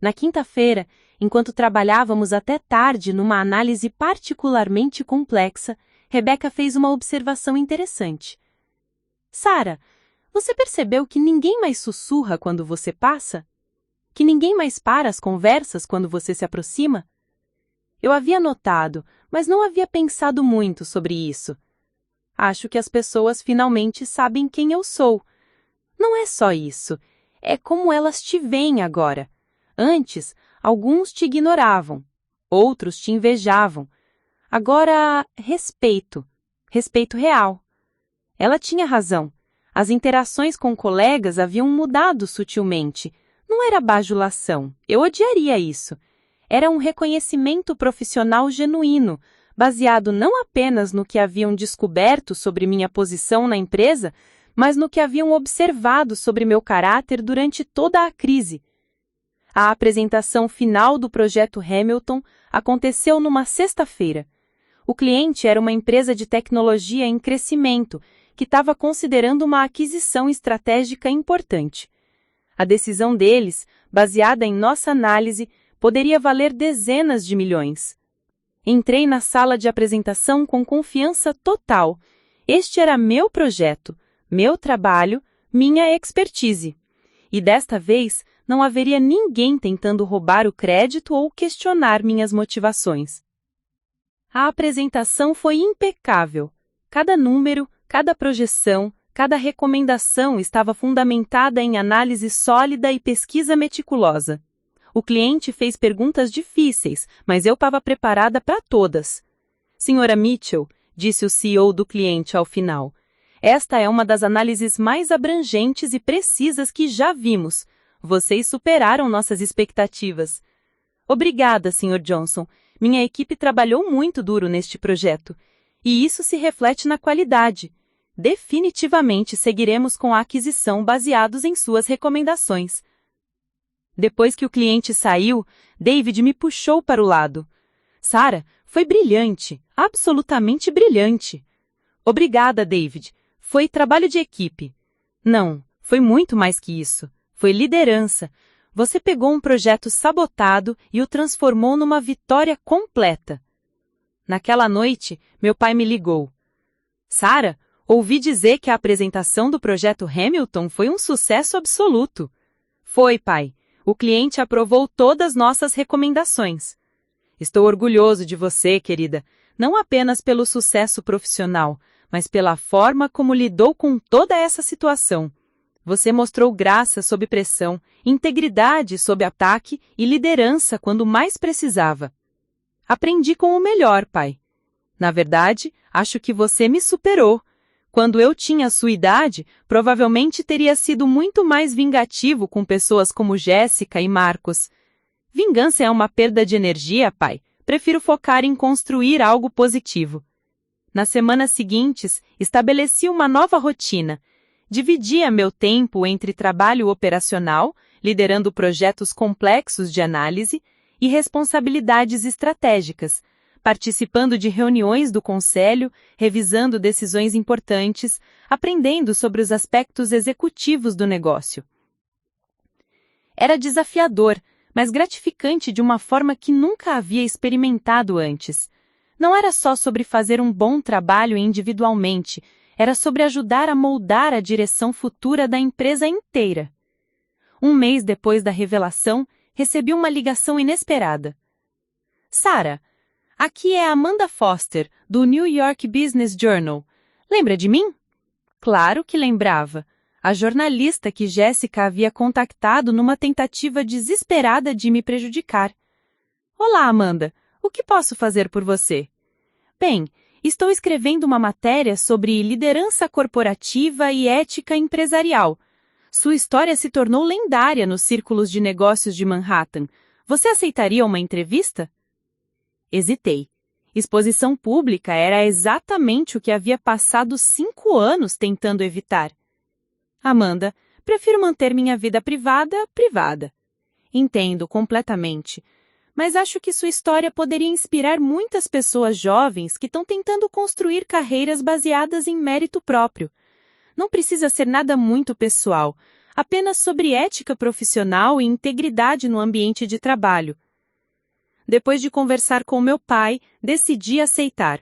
Na quinta-feira, enquanto trabalhávamos até tarde numa análise particularmente complexa, Rebecca fez uma observação interessante. Sarah, você percebeu que ninguém mais sussurra quando você passa? Que ninguém mais para as conversas quando você se aproxima? Eu havia notado, mas não havia pensado muito sobre isso. Acho que as pessoas finalmente sabem quem eu sou. Não é só isso, é como elas te veem agora. Antes, alguns te ignoravam, outros te invejavam. Agora, respeito. Respeito real. Ela tinha razão. As interações com colegas haviam mudado sutilmente. Não era bajulação. Eu odiaria isso. Era um reconhecimento profissional genuíno, baseado não apenas no que haviam descoberto sobre minha posição na empresa, mas no que haviam observado sobre meu caráter durante toda a crise. A apresentação final do projeto Hamilton aconteceu numa sexta-feira. O cliente era uma empresa de tecnologia em crescimento, que estava considerando uma aquisição estratégica importante. A decisão deles, baseada em nossa análise, poderia valer dezenas de milhões. Entrei na sala de apresentação com confiança total. Este era meu projeto, meu trabalho, minha expertise. E desta vez, não haveria ninguém tentando roubar o crédito ou questionar minhas motivações. A apresentação foi impecável. Cada número, cada projeção, cada recomendação estava fundamentada em análise sólida e pesquisa meticulosa. O cliente fez perguntas difíceis, mas eu estava preparada para todas. Senhora Mitchell, disse o CEO do cliente ao final, esta é uma das análises mais abrangentes e precisas que já vimos. Vocês superaram nossas expectativas. Obrigada, Sr. Johnson. Minha equipe trabalhou muito duro neste projeto. E isso se reflete na qualidade. Definitivamente seguiremos com a aquisição baseados em suas recomendações. Depois que o cliente saiu, David me puxou para o lado. Sarah, foi brilhante, absolutamente brilhante. Obrigada, David. Foi trabalho de equipe. Não, foi muito mais que isso. Foi liderança. Você pegou um projeto sabotado e o transformou numa vitória completa. Naquela noite, meu pai me ligou. Sarah, ouvi dizer que a apresentação do projeto Hamilton foi um sucesso absoluto. Foi, pai. O cliente aprovou todas nossas recomendações. Estou orgulhoso de você, querida, não apenas pelo sucesso profissional, mas pela forma como lidou com toda essa situação. Você mostrou graça sob pressão, integridade sob ataque e liderança quando mais precisava. Aprendi com o melhor, pai. Na verdade, acho que você me superou. Quando eu tinha sua idade, provavelmente teria sido muito mais vingativo com pessoas como Jéssica e Marcos. Vingança é uma perda de energia, pai. Prefiro focar em construir algo positivo. Nas semanas seguintes, estabeleci uma nova rotina. Dividia meu tempo entre trabalho operacional, liderando projetos complexos de análise, e responsabilidades estratégicas, participando de reuniões do conselho, revisando decisões importantes, aprendendo sobre os aspectos executivos do negócio. Era desafiador, mas gratificante de uma forma que nunca havia experimentado antes. Não era só sobre fazer um bom trabalho individualmente, era sobre ajudar a moldar a direção futura da empresa inteira. Um mês depois da revelação, recebi uma ligação inesperada. Sarah, aqui é Amanda Foster, do New York Business Journal. Lembra de mim? Claro que lembrava. A jornalista que Jéssica havia contactado numa tentativa desesperada de me prejudicar. Olá, Amanda. O que posso fazer por você? Bem, estou escrevendo uma matéria sobre liderança corporativa e ética empresarial. Sua história se tornou lendária nos círculos de negócios de Manhattan. Você aceitaria uma entrevista? Hesitei. Exposição pública era exatamente o que havia passado 5 anos tentando evitar. Amanda, prefiro manter minha vida privada. Entendo completamente. Mas acho que sua história poderia inspirar muitas pessoas jovens que estão tentando construir carreiras baseadas em mérito próprio. Não precisa ser nada muito pessoal, apenas sobre ética profissional e integridade no ambiente de trabalho. Depois de conversar com meu pai, decidi aceitar.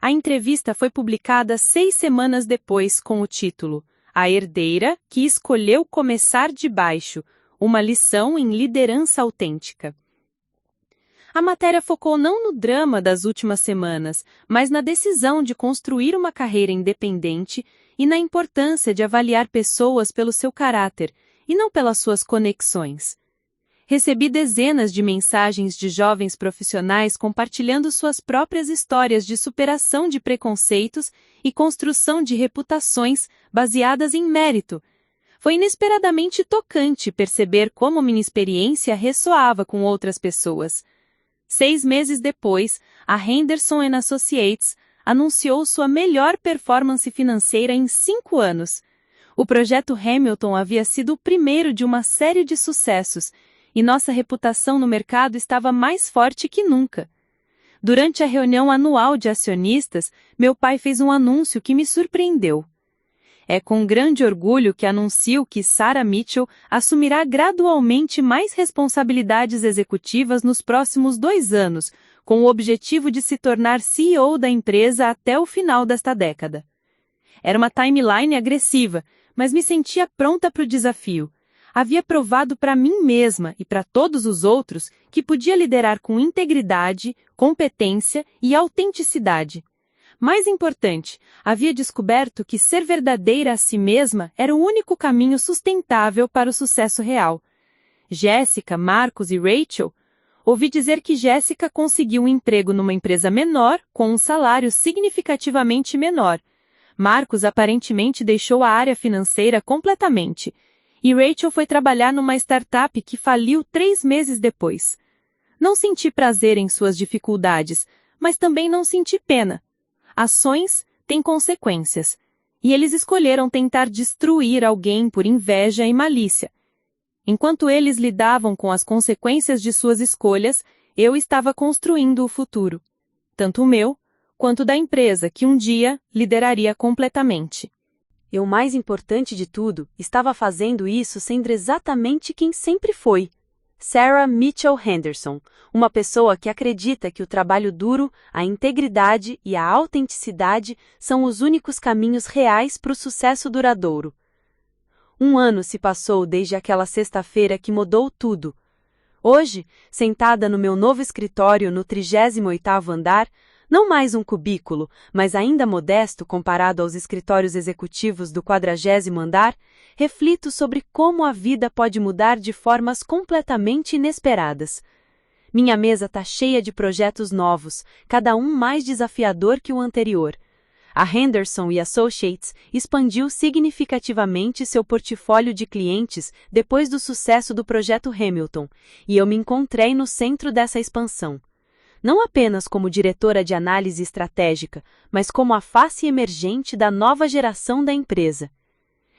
A entrevista foi publicada 6 semanas depois com o título A Herdeira que Escolheu Começar de Baixo, uma lição em liderança autêntica. A matéria focou não no drama das últimas semanas, mas na decisão de construir uma carreira independente e na importância de avaliar pessoas pelo seu caráter e não pelas suas conexões. Recebi dezenas de mensagens de jovens profissionais compartilhando suas próprias histórias de superação de preconceitos e construção de reputações baseadas em mérito. Foi inesperadamente tocante perceber como minha experiência ressoava com outras pessoas. 6 meses depois, a Henderson & Associates anunciou sua melhor performance financeira em 5 anos. O projeto Hamilton havia sido o primeiro de uma série de sucessos, e nossa reputação no mercado estava mais forte que nunca. Durante a reunião anual de acionistas, meu pai fez um anúncio que me surpreendeu. É com grande orgulho que anuncio que Sarah Mitchell assumirá gradualmente mais responsabilidades executivas nos próximos 2 anos, com o objetivo de se tornar CEO da empresa até o final desta década. Era uma timeline agressiva, mas me sentia pronta para o desafio. Havia provado para mim mesma e para todos os outros que podia liderar com integridade, competência e autenticidade. Mais importante, havia descoberto que ser verdadeira a si mesma era o único caminho sustentável para o sucesso real. Jéssica, Marcos e Rachel. Ouvi dizer que Jéssica conseguiu um emprego numa empresa menor, com um salário significativamente menor. Marcos aparentemente deixou a área financeira completamente. E Rachel foi trabalhar numa startup que faliu 3 meses depois. Não senti prazer em suas dificuldades, mas também não senti pena. Ações têm consequências, e eles escolheram tentar destruir alguém por inveja e malícia. Enquanto eles lidavam com as consequências de suas escolhas, eu estava construindo o futuro, tanto o meu, quanto da empresa que um dia lideraria completamente. E o mais importante de tudo, estava fazendo isso sendo exatamente quem sempre foi. Sarah Mitchell Henderson, uma pessoa que acredita que o trabalho duro, a integridade e a autenticidade são os únicos caminhos reais para o sucesso duradouro. 1 ano se passou desde aquela sexta-feira que mudou tudo. Hoje, sentada no meu novo escritório no 38º andar, não mais um cubículo, mas ainda modesto comparado aos escritórios executivos do 40º andar, reflito sobre como a vida pode mudar de formas completamente inesperadas. Minha mesa está cheia de projetos novos, cada um mais desafiador que o anterior. A Henderson Associates expandiu significativamente seu portfólio de clientes depois do sucesso do projeto Hamilton, e eu me encontrei no centro dessa expansão. Não apenas como diretora de análise estratégica, mas como a face emergente da nova geração da empresa.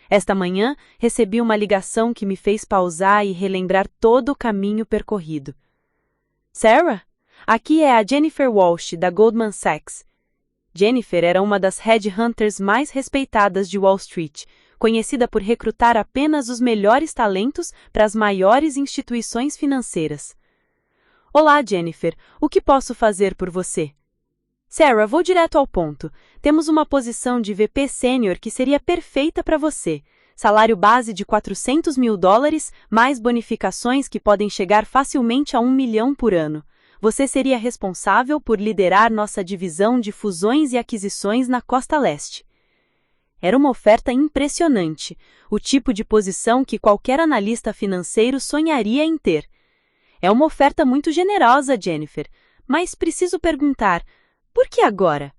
Esta manhã, recebi uma ligação que me fez pausar e relembrar todo o caminho percorrido. Sarah, aqui é a Jennifer Walsh, da Goldman Sachs. Jennifer era uma das headhunters mais respeitadas de Wall Street, conhecida por recrutar apenas os melhores talentos para as maiores instituições financeiras. Olá, Jennifer. O que posso fazer por você? Sarah, vou direto ao ponto. Temos uma posição de VP Sênior que seria perfeita para você. Salário base de $400 mil, mais bonificações que podem chegar facilmente a 1 milhão por ano. Você seria responsável por liderar nossa divisão de fusões e aquisições na Costa Leste. Era uma oferta impressionante, o tipo de posição que qualquer analista financeiro sonharia em ter. É uma oferta muito generosa, Jennifer, mas preciso perguntar, por que agora?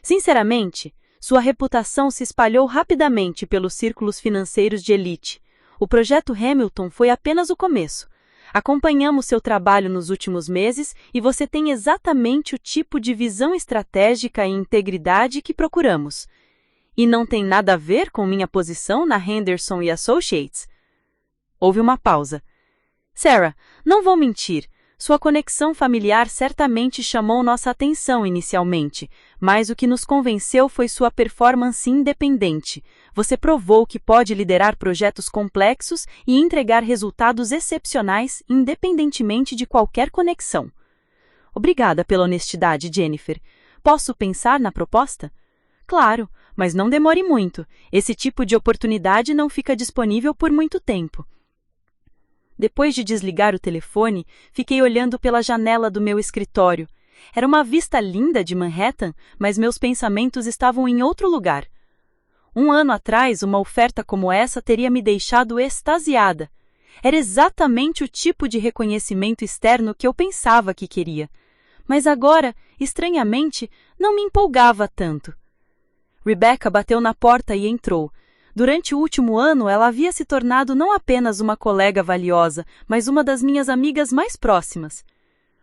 Sinceramente, sua reputação se espalhou rapidamente pelos círculos financeiros de elite. O projeto Hamilton foi apenas o começo. Acompanhamos seu trabalho nos últimos meses e você tem exatamente o tipo de visão estratégica e integridade que procuramos. E não tem nada a ver com minha posição na Henderson Associates? Houve uma pausa. Sarah, não vou mentir, sua conexão familiar certamente chamou nossa atenção inicialmente, mas o que nos convenceu foi sua performance independente. Você provou que pode liderar projetos complexos e entregar resultados excepcionais independentemente de qualquer conexão. Obrigada pela honestidade, Jennifer. Posso pensar na proposta? Claro, mas não demore muito. Esse tipo de oportunidade não fica disponível por muito tempo. Depois de desligar o telefone, fiquei olhando pela janela do meu escritório. Era uma vista linda de Manhattan, mas meus pensamentos estavam em outro lugar. 1 ano atrás, uma oferta como essa teria me deixado extasiada. Era exatamente o tipo de reconhecimento externo que eu pensava que queria. Mas agora, estranhamente, não me empolgava tanto. Rebecca bateu na porta e entrou. Durante o último ano, ela havia se tornado não apenas uma colega valiosa, mas uma das minhas amigas mais próximas.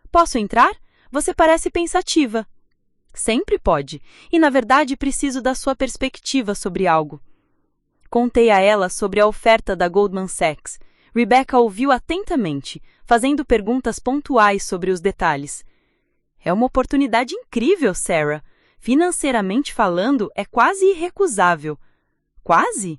Posso entrar? Você parece pensativa. Sempre pode, e na verdade preciso da sua perspectiva sobre algo. Contei a ela sobre a oferta da Goldman Sachs. Rebecca ouviu atentamente, fazendo perguntas pontuais sobre os detalhes. É uma oportunidade incrível, Sarah. Financeiramente falando, é quase irrecusável. Quase?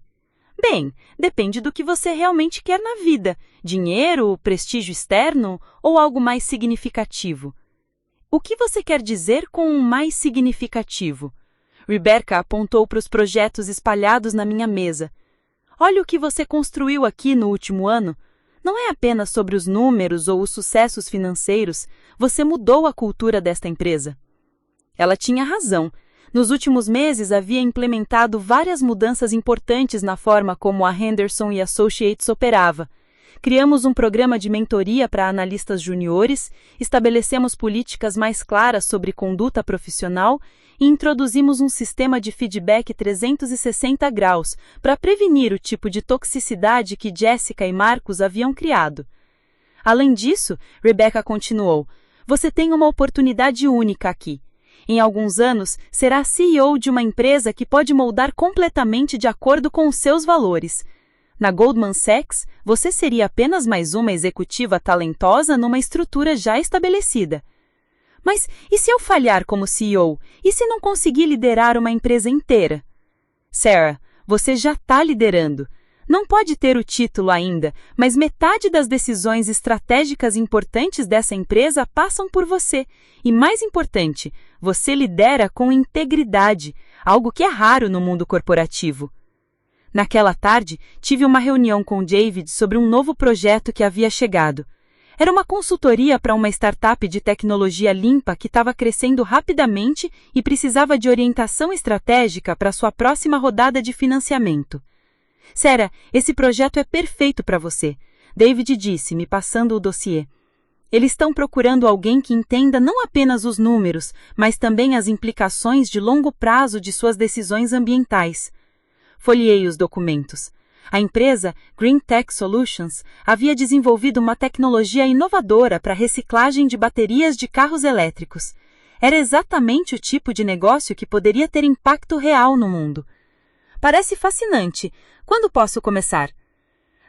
Bem, depende do que você realmente quer na vida. Dinheiro, prestígio externo ou algo mais significativo? O que você quer dizer com um mais significativo? Rebecca apontou para os projetos espalhados na minha mesa. Olha o que você construiu aqui no último ano. Não é apenas sobre os números ou os sucessos financeiros, você mudou a cultura desta empresa. Ela tinha razão. Nos últimos meses havia implementado várias mudanças importantes na forma como a Henderson Associates operava. Criamos um programa de mentoria para analistas juniores, estabelecemos políticas mais claras sobre conduta profissional e introduzimos um sistema de feedback 360 graus para prevenir o tipo de toxicidade que Jessica e Marcos haviam criado. Além disso, Rebecca continuou, você tem uma oportunidade única aqui. Em alguns anos, será CEO de uma empresa que pode moldar completamente de acordo com os seus valores. Na Goldman Sachs, você seria apenas mais uma executiva talentosa numa estrutura já estabelecida. Mas e se eu falhar como CEO? E se não conseguir liderar uma empresa inteira? Sarah, você já está liderando. Não pode ter o título ainda, mas metade das decisões estratégicas importantes dessa empresa passam por você. E mais importante, você lidera com integridade, algo que é raro no mundo corporativo. Naquela tarde, tive uma reunião com David sobre um novo projeto que havia chegado. Era uma consultoria para uma startup de tecnologia limpa que estava crescendo rapidamente e precisava de orientação estratégica para sua próxima rodada de financiamento. Sarah, esse projeto é perfeito para você, David disse, me passando o dossiê. Eles estão procurando alguém que entenda não apenas os números, mas também as implicações de longo prazo de suas decisões ambientais. Folheei os documentos. A empresa Green Tech Solutions havia desenvolvido uma tecnologia inovadora para reciclagem de baterias de carros elétricos. Era exatamente o tipo de negócio que poderia ter impacto real no mundo. Parece fascinante. Quando posso começar?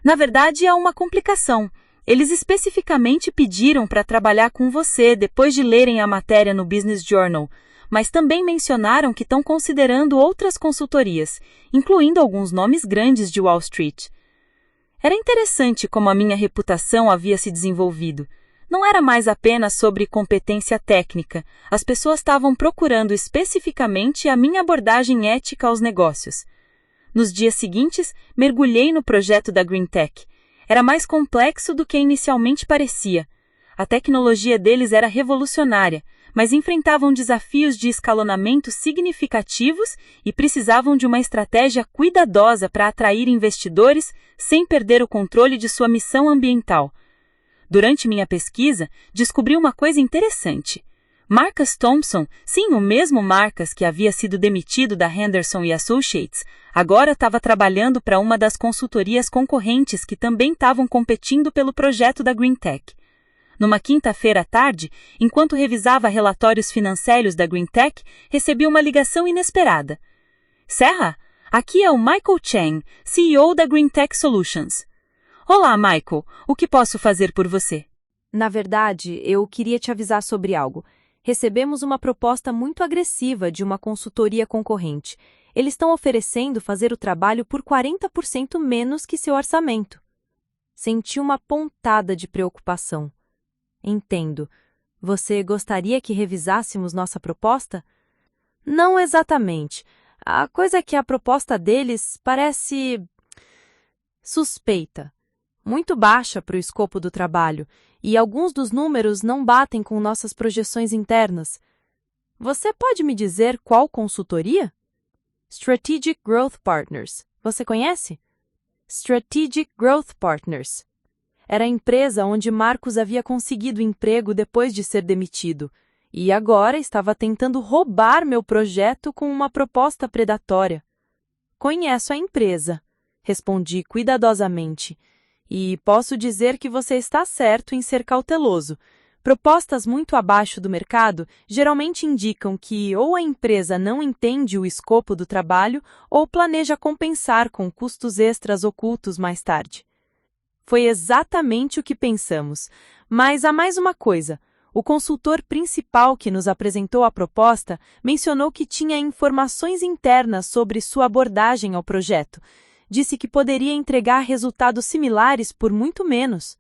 Na verdade, há uma complicação. Eles especificamente pediram para trabalhar com você depois de lerem a matéria no Business Journal, mas também mencionaram que estão considerando outras consultorias, incluindo alguns nomes grandes de Wall Street. Era interessante como a minha reputação havia se desenvolvido. Não era mais apenas sobre competência técnica, as pessoas estavam procurando especificamente a minha abordagem ética aos negócios. Nos dias seguintes, mergulhei no projeto da Green Tech. Era mais complexo do que inicialmente parecia. A tecnologia deles era revolucionária, mas enfrentavam desafios de escalonamento significativos e precisavam de uma estratégia cuidadosa para atrair investidores sem perder o controle de sua missão ambiental. Durante minha pesquisa, descobri uma coisa interessante. Marcus Thompson, sim, o mesmo Marcus que havia sido demitido da Henderson Associates, agora estava trabalhando para uma das consultorias concorrentes que também estavam competindo pelo projeto da Green Tech. Numa quinta-feira à tarde, enquanto revisava relatórios financeiros da Green Tech, recebi uma ligação inesperada. Sarah, aqui é o Michael Chang, CEO da Green Tech Solutions. Olá, Michael, o que posso fazer por você? Na verdade, eu queria te avisar sobre algo. Recebemos uma proposta muito agressiva de uma consultoria concorrente. Eles estão oferecendo fazer o trabalho por 40% menos que seu orçamento. Senti uma pontada de preocupação. Entendo. Você gostaria que revisássemos nossa proposta? Não exatamente. A coisa é que a proposta deles parece suspeita. Muito baixa para o escopo do trabalho, e alguns dos números não batem com nossas projeções internas. Você pode me dizer qual consultoria? Strategic Growth Partners. Você conhece? Strategic Growth Partners. Era a empresa onde Marcos havia conseguido emprego depois de ser demitido, e agora estava tentando roubar meu projeto com uma proposta predatória. Conheço a empresa, respondi cuidadosamente. E posso dizer que você está certo em ser cauteloso. Propostas muito abaixo do mercado geralmente indicam que ou a empresa não entende o escopo do trabalho ou planeja compensar com custos extras ocultos mais tarde. Foi exatamente o que pensamos. Mas há mais uma coisa. O consultor principal que nos apresentou a proposta mencionou que tinha informações internas sobre sua abordagem ao projeto. Disse que poderia entregar resultados similares por muito menos.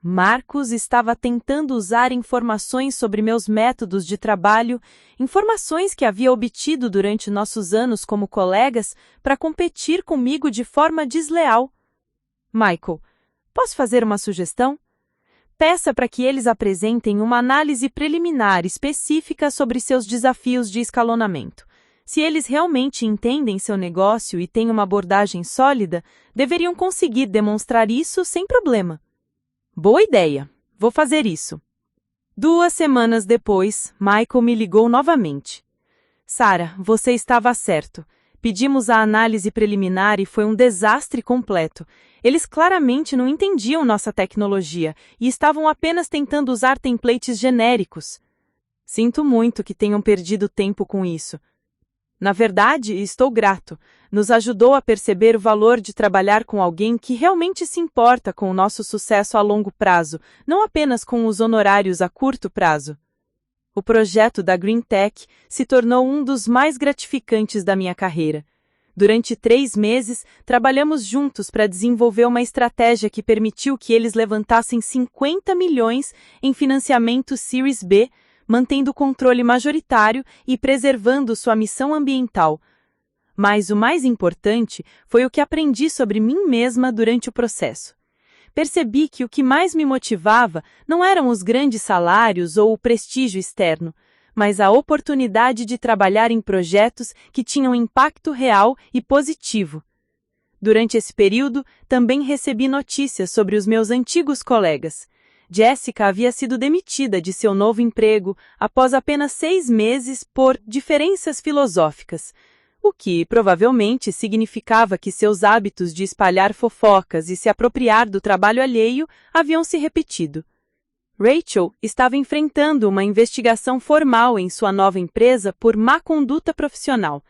Marcos estava tentando usar informações sobre meus métodos de trabalho, informações que havia obtido durante nossos anos como colegas, para competir comigo de forma desleal. Michael, posso fazer uma sugestão? Peça para que eles apresentem uma análise preliminar específica sobre seus desafios de escalonamento. Se eles realmente entendem seu negócio e têm uma abordagem sólida, deveriam conseguir demonstrar isso sem problema. Boa ideia. Vou fazer isso. 2 semanas depois, Michael me ligou novamente. Sarah, você estava certo. Pedimos a análise preliminar e foi um desastre completo. Eles claramente não entendiam nossa tecnologia e estavam apenas tentando usar templates genéricos. Sinto muito que tenham perdido tempo com isso. Na verdade, estou grato. Nos ajudou a perceber o valor de trabalhar com alguém que realmente se importa com o nosso sucesso a longo prazo, não apenas com os honorários a curto prazo. O projeto da Green Tech se tornou um dos mais gratificantes da minha carreira. Durante 3 meses, trabalhamos juntos para desenvolver uma estratégia que permitiu que eles levantassem 50 milhões em financiamento Series B, mantendo o controle majoritário e preservando sua missão ambiental. Mas o mais importante foi o que aprendi sobre mim mesma durante o processo. Percebi que o que mais me motivava não eram os grandes salários ou o prestígio externo, mas a oportunidade de trabalhar em projetos que tinham impacto real e positivo. Durante esse período, também recebi notícias sobre os meus antigos colegas. Jessica havia sido demitida de seu novo emprego após apenas 6 meses por diferenças filosóficas, o que provavelmente significava que seus hábitos de espalhar fofocas e se apropriar do trabalho alheio haviam se repetido. Rachel estava enfrentando uma investigação formal em sua nova empresa por má conduta profissional.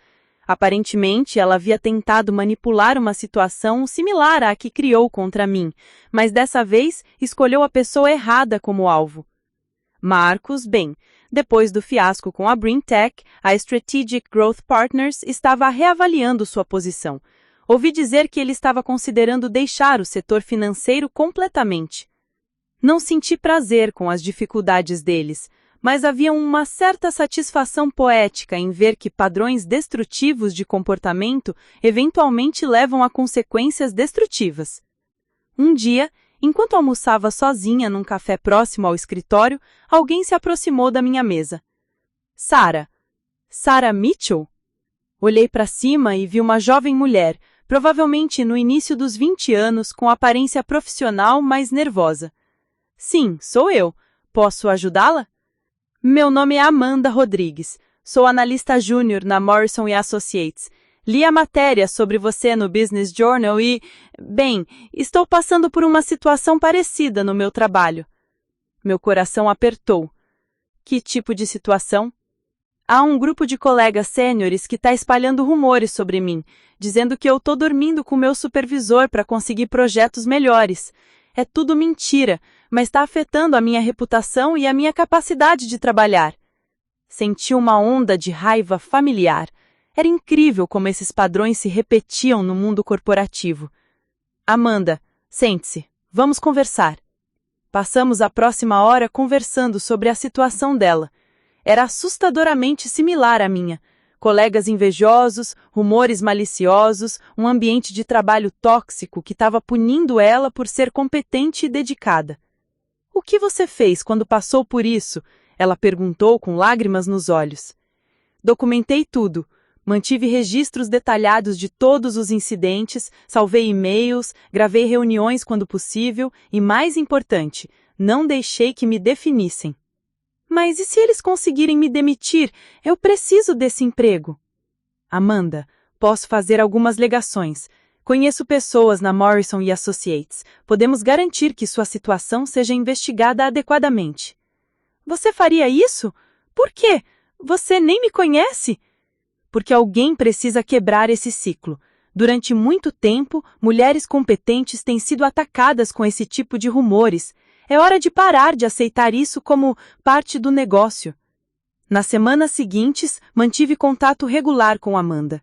Aparentemente, ela havia tentado manipular uma situação similar à que criou contra mim, mas dessa vez escolheu a pessoa errada como alvo. Marcos, bem, depois do fiasco com a BRINTech, a Strategic Growth Partners estava reavaliando sua posição. Ouvi dizer que ele estava considerando deixar o setor financeiro completamente. Não senti prazer com as dificuldades deles, mas havia uma certa satisfação poética em ver que padrões destrutivos de comportamento eventualmente levam a consequências destrutivas. Um dia, enquanto almoçava sozinha num café próximo ao escritório, alguém se aproximou da minha mesa. Sarah. Sarah Mitchell? Olhei para cima e vi uma jovem mulher, provavelmente no início dos 20 anos, com aparência profissional, mas nervosa. Sim, sou eu. Posso ajudá-la? Meu nome é Amanda Rodrigues. Sou analista júnior na Morrison & Associates. Li a matéria sobre você no Business Journal e, bem, estou passando por uma situação parecida no meu trabalho. Meu coração apertou. Que tipo de situação? Há um grupo de colegas sêniores que está espalhando rumores sobre mim, dizendo que eu estou dormindo com meu supervisor para conseguir projetos melhores. É tudo mentira, mas está afetando a minha reputação e a minha capacidade de trabalhar. Senti uma onda de raiva familiar. Era incrível como esses padrões se repetiam no mundo corporativo. Amanda, sente-se. Vamos conversar. Passamos a próxima hora conversando sobre a situação dela. Era assustadoramente similar à minha. Colegas invejosos, rumores maliciosos, um ambiente de trabalho tóxico que estava punindo ela por ser competente e dedicada. O que você fez quando passou por isso? Ela perguntou com lágrimas nos olhos. Documentei tudo. Mantive registros detalhados de todos os incidentes, salvei e-mails, gravei reuniões quando possível e, mais importante, não deixei que me definissem. Mas e se eles conseguirem me demitir? Eu preciso desse emprego. Amanda, posso fazer algumas legações. Conheço pessoas na Morrison & Associates. Podemos garantir que sua situação seja investigada adequadamente. Você faria isso? Por quê? Você nem me conhece? Porque alguém precisa quebrar esse ciclo. Durante muito tempo, mulheres competentes têm sido atacadas com esse tipo de rumores. É hora de parar de aceitar isso como parte do negócio. Nas semanas seguintes, mantive contato regular com Amanda.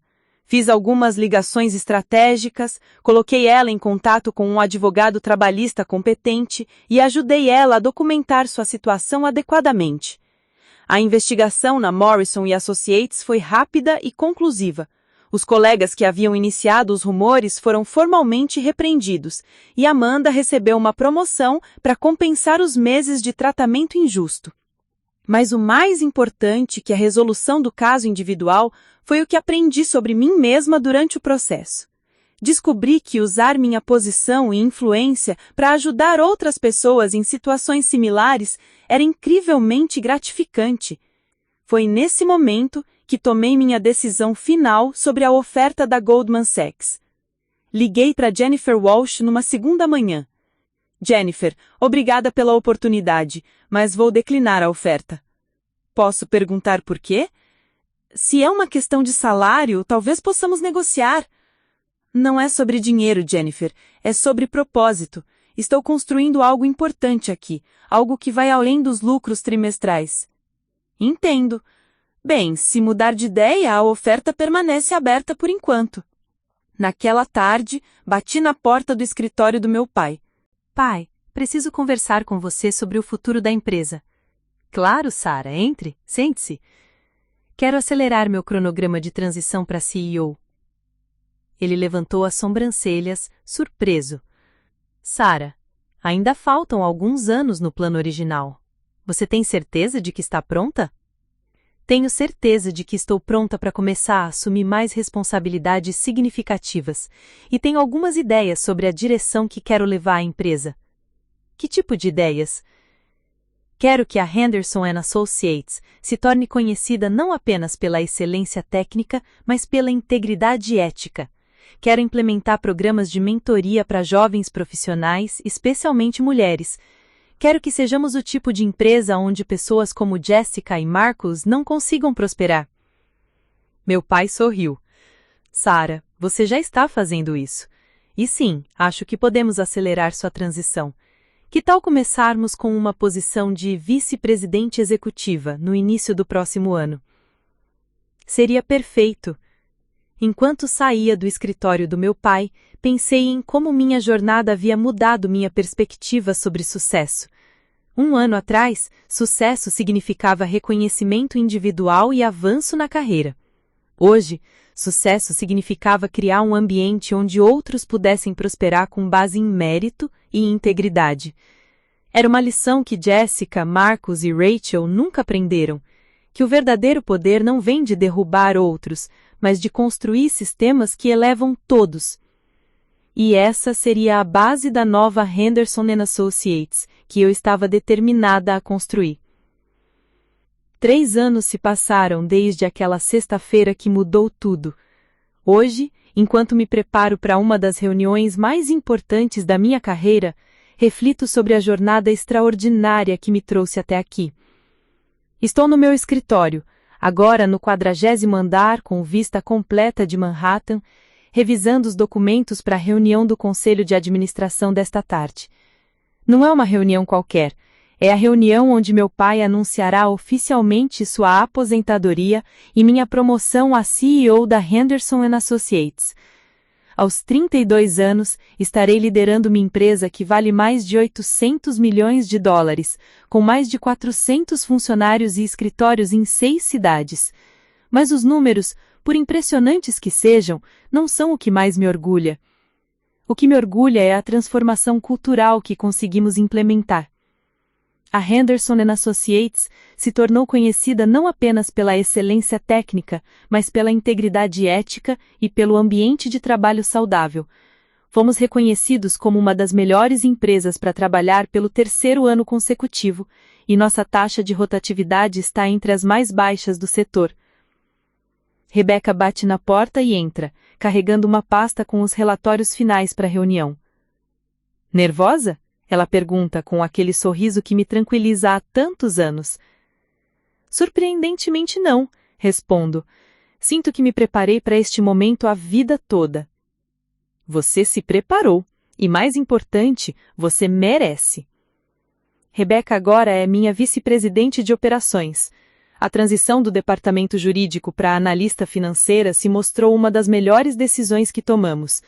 Fiz algumas ligações estratégicas, coloquei ela em contato com um advogado trabalhista competente e ajudei ela a documentar sua situação adequadamente. A investigação na Morrison & Associates foi rápida e conclusiva. Os colegas que haviam iniciado os rumores foram formalmente repreendidos e Amanda recebeu uma promoção para compensar os meses de tratamento injusto. Mas o mais importante que a resolução do caso individual foi o que aprendi sobre mim mesma durante o processo. Descobri que usar minha posição e influência para ajudar outras pessoas em situações similares era incrivelmente gratificante. Foi nesse momento que tomei minha decisão final sobre a oferta da Goldman Sachs. Liguei para Jennifer Walsh numa segunda manhã. Jennifer, obrigada pela oportunidade, mas vou declinar a oferta. Posso perguntar por quê? Se é uma questão de salário, talvez possamos negociar. Não é sobre dinheiro, Jennifer, é sobre propósito. Estou construindo algo importante aqui, algo que vai além dos lucros trimestrais. Entendo. Bem, se mudar de ideia, a oferta permanece aberta por enquanto. Naquela tarde, bati na porta do escritório do meu pai. Pai, preciso conversar com você sobre o futuro da empresa. Claro, Sarah, entre, sente-se. Quero acelerar meu cronograma de transição para CEO. Ele levantou as sobrancelhas, surpreso. Sarah, ainda faltam alguns anos no plano original. Você tem certeza de que está pronta? Tenho certeza de que estou pronta para começar a assumir mais responsabilidades significativas e tenho algumas ideias sobre a direção que quero levar à empresa. Que tipo de ideias? Quero que a Henderson & Associates se torne conhecida não apenas pela excelência técnica, mas pela integridade ética. Quero implementar programas de mentoria para jovens profissionais, especialmente mulheres. Quero que sejamos o tipo de empresa onde pessoas como Jessica e Marcus não consigam prosperar. Meu pai sorriu. Sarah, você já está fazendo isso. E sim, acho que podemos acelerar sua transição. Que tal começarmos com uma posição de vice-presidente executiva no início do próximo ano? Seria perfeito. Enquanto saía do escritório do meu pai, pensei em como minha jornada havia mudado minha perspectiva sobre sucesso. Um ano atrás, sucesso significava reconhecimento individual e avanço na carreira. Hoje, sucesso significava criar um ambiente onde outros pudessem prosperar com base em mérito e integridade. Era uma lição que Jessica, Marcus e Rachel nunca aprenderam, que o verdadeiro poder não vem de derrubar outros, mas de construir sistemas que elevam todos. E essa seria a base da nova Henderson & Associates, que eu estava determinada a construir. 3 anos se passaram desde aquela sexta-feira que mudou tudo. Hoje, enquanto me preparo para uma das reuniões mais importantes da minha carreira, reflito sobre a jornada extraordinária que me trouxe até aqui. Estou no meu escritório, agora no 40º andar com vista completa de Manhattan, revisando os documentos para a reunião do Conselho de Administração desta tarde. Não é uma reunião qualquer, é a reunião onde meu pai anunciará oficialmente sua aposentadoria e minha promoção a CEO da Henderson & Associates. Aos 32 anos, estarei liderando uma empresa que vale mais de 800 milhões de dólares, com mais de 400 funcionários e escritórios em 6 cidades. Mas os números, por impressionantes que sejam, não são o que mais me orgulha. O que me orgulha é a transformação cultural que conseguimos implementar. A Henderson & Associates se tornou conhecida não apenas pela excelência técnica, mas pela integridade ética e pelo ambiente de trabalho saudável. Fomos reconhecidos como uma das melhores empresas para trabalhar pelo 3º ano consecutivo, e nossa taxa de rotatividade está entre as mais baixas do setor. Rebecca bate na porta e entra, carregando uma pasta com os relatórios finais para a reunião. Nervosa? Ela pergunta com aquele sorriso que me tranquiliza há tantos anos. Surpreendentemente não, respondo. Sinto que me preparei para este momento a vida toda. Você se preparou, e mais importante, você merece. Rebecca agora é minha vice-presidente de operações. A transição do departamento jurídico para analista financeira se mostrou uma das melhores decisões que tomamos.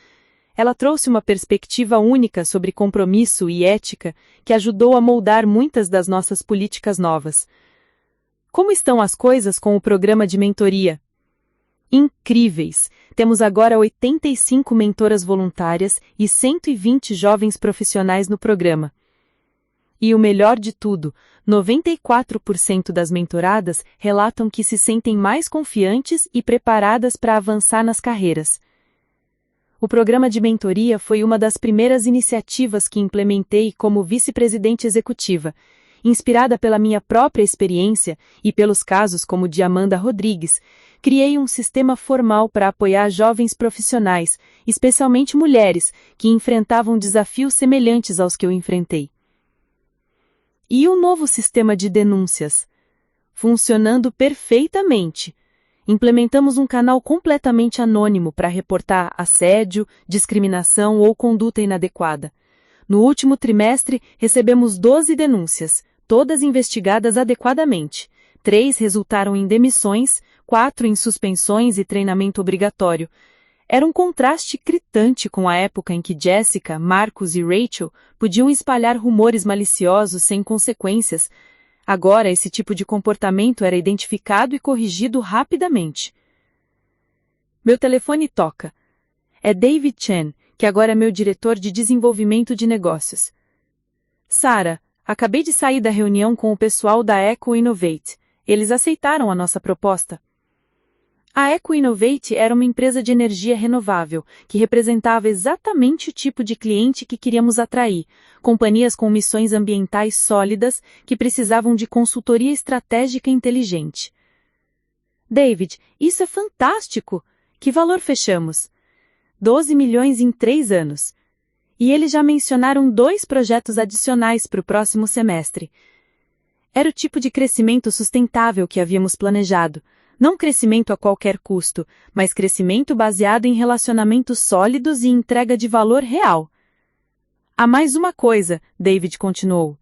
Ela trouxe uma perspectiva única sobre compromisso e ética que ajudou a moldar muitas das nossas políticas novas. Como estão as coisas com o programa de mentoria? Incríveis! Temos agora 85 mentoras voluntárias e 120 jovens profissionais no programa. E o melhor de tudo, 94% das mentoradas relatam que se sentem mais confiantes e preparadas para avançar nas carreiras. O programa de mentoria foi uma das primeiras iniciativas que implementei como vice-presidente executiva, inspirada pela minha própria experiência e pelos casos como o de Amanda Rodrigues. Criei um sistema formal para apoiar jovens profissionais, especialmente mulheres, que enfrentavam desafios semelhantes aos que eu enfrentei. E o novo sistema de denúncias? Funcionando perfeitamente. Implementamos um canal completamente anônimo para reportar assédio, discriminação ou conduta inadequada. No último trimestre, recebemos 12 denúncias, todas investigadas adequadamente. 3 resultaram em demissões, 4 em suspensões e treinamento obrigatório. Era um contraste gritante com a época em que Jessica, Marcos e Rachel podiam espalhar rumores maliciosos sem consequências. Agora, esse tipo de comportamento era identificado e corrigido rapidamente. Meu telefone toca. É David Chen, que agora é meu diretor de desenvolvimento de negócios. Sara, acabei de sair da reunião com o pessoal da Eco Innovate. Eles aceitaram a nossa proposta. A Eco Innovate era uma empresa de energia renovável, que representava exatamente o tipo de cliente que queríamos atrair, companhias com missões ambientais sólidas que precisavam de consultoria estratégica inteligente. David, isso é fantástico! Que valor fechamos? 12 milhões em 3 anos. E eles já mencionaram 2 projetos adicionais para o próximo semestre. Era o tipo de crescimento sustentável que havíamos planejado. Não crescimento a qualquer custo, mas crescimento baseado em relacionamentos sólidos e entrega de valor real. Há mais uma coisa, David continuou.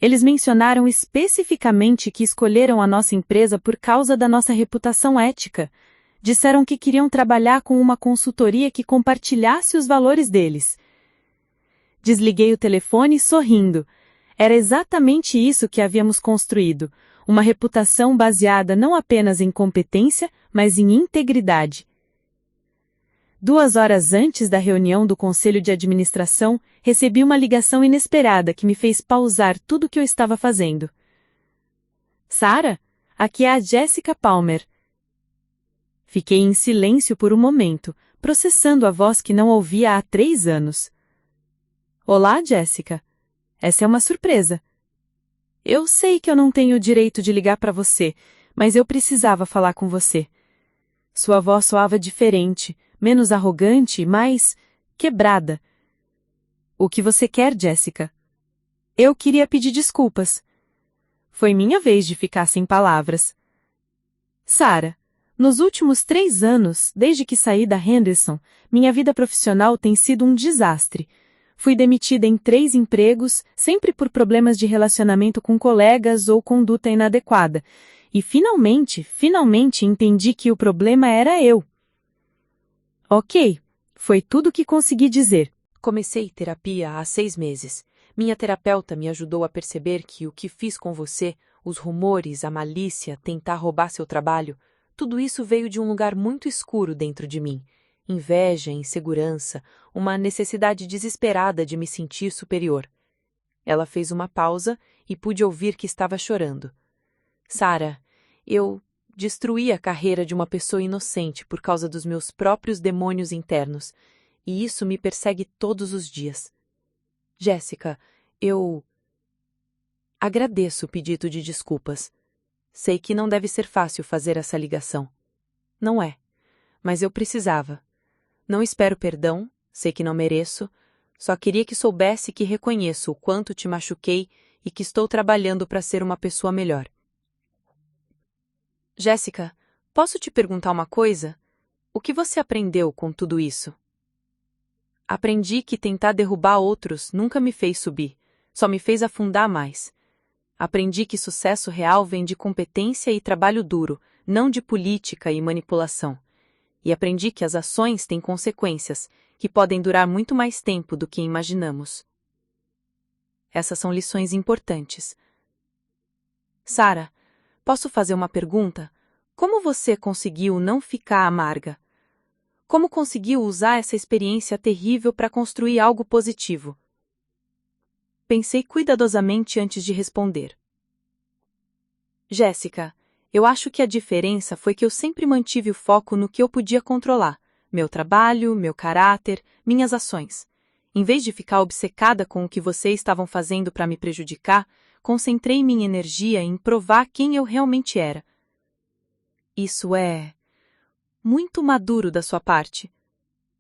Eles mencionaram especificamente que escolheram a nossa empresa por causa da nossa reputação ética. Disseram que queriam trabalhar com uma consultoria que compartilhasse os valores deles. Desliguei o telefone sorrindo. Era exatamente isso que havíamos construído. Uma reputação baseada não apenas em competência, mas em integridade. 2 horas antes da reunião do Conselho de Administração, recebi uma ligação inesperada que me fez pausar tudo o que eu estava fazendo. Sara, aqui é a Jessica Palmer. Fiquei em silêncio por um momento, processando a voz que não ouvia há 3 anos. Olá, Jessica. Essa é uma surpresa. Eu sei que eu não tenho o direito de ligar para você, mas eu precisava falar com você. Sua voz soava diferente, menos arrogante e mais quebrada. O que você quer, Jessica? Eu queria pedir desculpas. Foi minha vez de ficar sem palavras. Sara, nos últimos 3 anos, desde que saí da Henderson, minha vida profissional tem sido um desastre. Fui demitida em 3 empregos, sempre por problemas de relacionamento com colegas ou conduta inadequada. E finalmente entendi que o problema era eu. Ok, foi tudo o que consegui dizer. Comecei terapia há 6 meses. Minha terapeuta me ajudou a perceber que o que fiz com você, os rumores, a malícia, tentar roubar seu trabalho, tudo isso veio de um lugar muito escuro dentro de mim. Inveja, insegurança, uma necessidade desesperada de me sentir superior. Ela fez uma pausa e pude ouvir que estava chorando. Sara, eu destruí a carreira de uma pessoa inocente por causa dos meus próprios demônios internos, e isso me persegue todos os dias. Jéssica, eu agradeço o pedido de desculpas. Sei que não deve ser fácil fazer essa ligação. Não é, mas eu precisava. Não espero perdão, sei que não mereço, só queria que soubesse que reconheço o quanto te machuquei e que estou trabalhando para ser uma pessoa melhor. Jéssica, posso te perguntar uma coisa? O que você aprendeu com tudo isso? Aprendi que tentar derrubar outros nunca me fez subir, só me fez afundar mais. Aprendi que sucesso real vem de competência e trabalho duro, não de política e manipulação. E aprendi que as ações têm consequências, que podem durar muito mais tempo do que imaginamos. Essas são lições importantes. Sara, posso fazer uma pergunta? Como você conseguiu não ficar amarga? Como conseguiu usar essa experiência terrível para construir algo positivo? Pensei cuidadosamente antes de responder. Jéssica, eu acho que a diferença foi que eu sempre mantive o foco no que eu podia controlar: meu trabalho, meu caráter, minhas ações. Em vez de ficar obcecada com o que vocês estavam fazendo para me prejudicar, concentrei minha energia em provar quem eu realmente era. Isso é muito maduro da sua parte.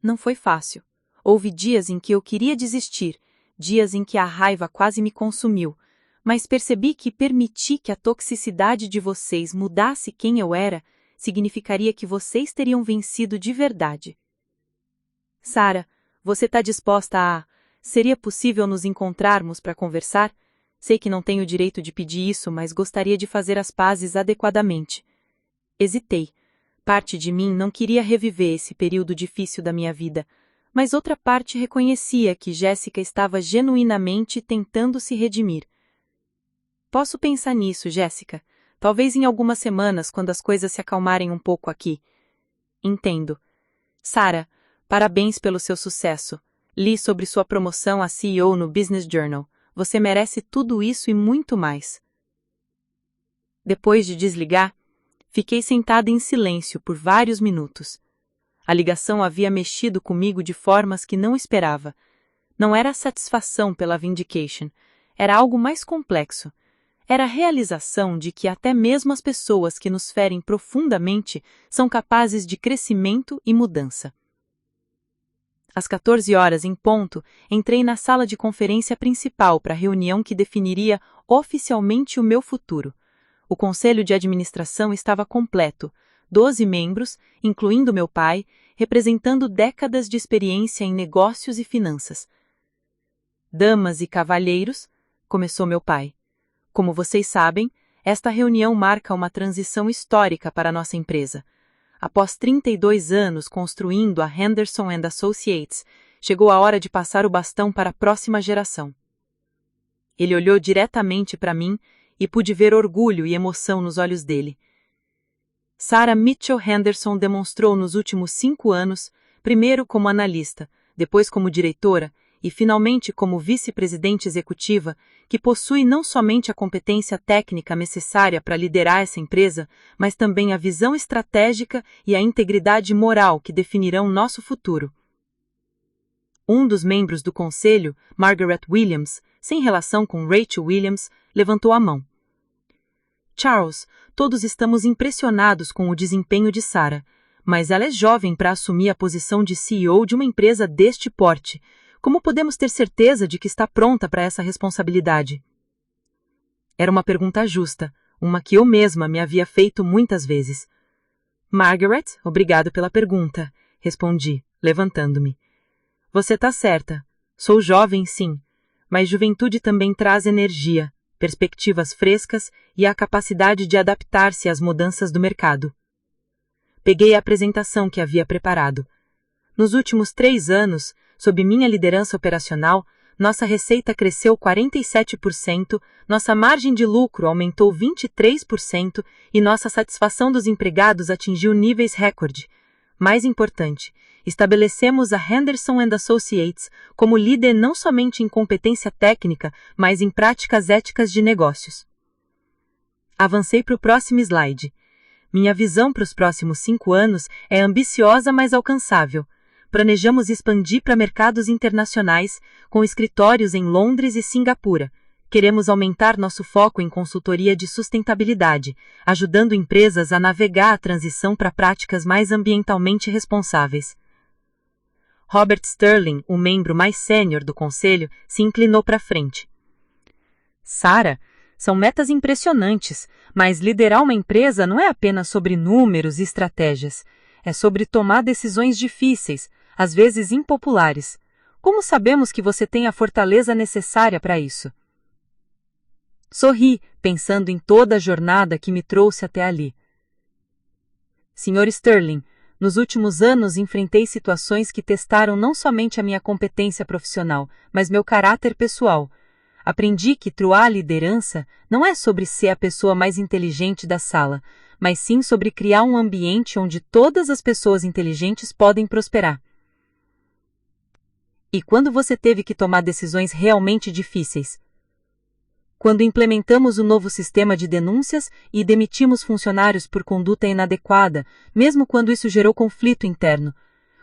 Não foi fácil. Houve dias em que eu queria desistir, dias em que a raiva quase me consumiu, mas percebi que permitir que a toxicidade de vocês mudasse quem eu era significaria que vocês teriam vencido de verdade. Sara, você está disposta a... Seria possível nos encontrarmos para conversar? Sei que não tenho o direito de pedir isso, mas gostaria de fazer as pazes adequadamente. Hesitei. Parte de mim não queria reviver esse período difícil da minha vida, mas outra parte reconhecia que Jéssica estava genuinamente tentando se redimir. Posso pensar nisso, Jéssica. Talvez em algumas semanas, quando as coisas se acalmarem um pouco aqui. Entendo. Sara, parabéns pelo seu sucesso. Li sobre sua promoção a CEO no Business Journal. Você merece tudo isso e muito mais. Depois de desligar, fiquei sentada em silêncio por vários minutos. A ligação havia mexido comigo de formas que não esperava. Não era a satisfação pela vindication, era algo mais complexo. Era a realização de que até mesmo as pessoas que nos ferem profundamente são capazes de crescimento e mudança. Às 14 horas em ponto, entrei na sala de conferência principal para a reunião que definiria oficialmente o meu futuro. O conselho de administração estava completo, 12 membros, incluindo meu pai, representando décadas de experiência em negócios e finanças. Damas e cavalheiros, começou meu pai. Como vocês sabem, esta reunião marca uma transição histórica para a nossa empresa. Após 32 anos construindo a Henderson & Associates, chegou a hora de passar o bastão para a próxima geração. Ele olhou diretamente para mim e pude ver orgulho e emoção nos olhos dele. Sara Mitchell Henderson demonstrou nos últimos 5 anos, primeiro como analista, depois como diretora e finalmente como vice-presidente executiva, que possui não somente a competência técnica necessária para liderar essa empresa, mas também a visão estratégica e a integridade moral que definirão nosso futuro. Um dos membros do conselho, Margaret Williams, sem relação com Rachel Williams, levantou a mão. Charles, todos estamos impressionados com o desempenho de Sara, mas ela é jovem para assumir a posição de CEO de uma empresa deste porte. Como podemos ter certeza de que está pronta para essa responsabilidade? Era uma pergunta justa, uma que eu mesma me havia feito muitas vezes. Margaret, obrigado pela pergunta, respondi, levantando-me. Você está certa. Sou jovem, sim, mas juventude também traz energia, perspectivas frescas e a capacidade de adaptar-se às mudanças do mercado. Peguei a apresentação que havia preparado. Nos últimos 3 anos, sob minha liderança operacional, nossa receita cresceu 47%, nossa margem de lucro aumentou 23% e nossa satisfação dos empregados atingiu níveis recorde. Mais importante, estabelecemos a Henderson & Associates como líder não somente em competência técnica, mas em práticas éticas de negócios. Avancei para o próximo slide. Minha visão para os próximos 5 anos é ambiciosa, mas alcançável. Planejamos expandir para mercados internacionais, com escritórios em Londres e Singapura. Queremos aumentar nosso foco em consultoria de sustentabilidade, ajudando empresas a navegar a transição para práticas mais ambientalmente responsáveis. Robert Sterling, o membro mais sênior do conselho, se inclinou para frente. Sara, são metas impressionantes, mas liderar uma empresa não é apenas sobre números e estratégias. É sobre tomar decisões difíceis, às vezes impopulares. Como sabemos que você tem a fortaleza necessária para isso? Sorri, pensando em toda a jornada que me trouxe até ali. Sr. Sterling, nos últimos anos enfrentei situações que testaram não somente a minha competência profissional, mas meu caráter pessoal. Aprendi que truar liderança não é sobre ser a pessoa mais inteligente da sala, mas sim sobre criar um ambiente onde todas as pessoas inteligentes podem prosperar. E quando você teve que tomar decisões realmente difíceis? Quando implementamos o novo sistema de denúncias e demitimos funcionários por conduta inadequada, mesmo quando isso gerou conflito interno.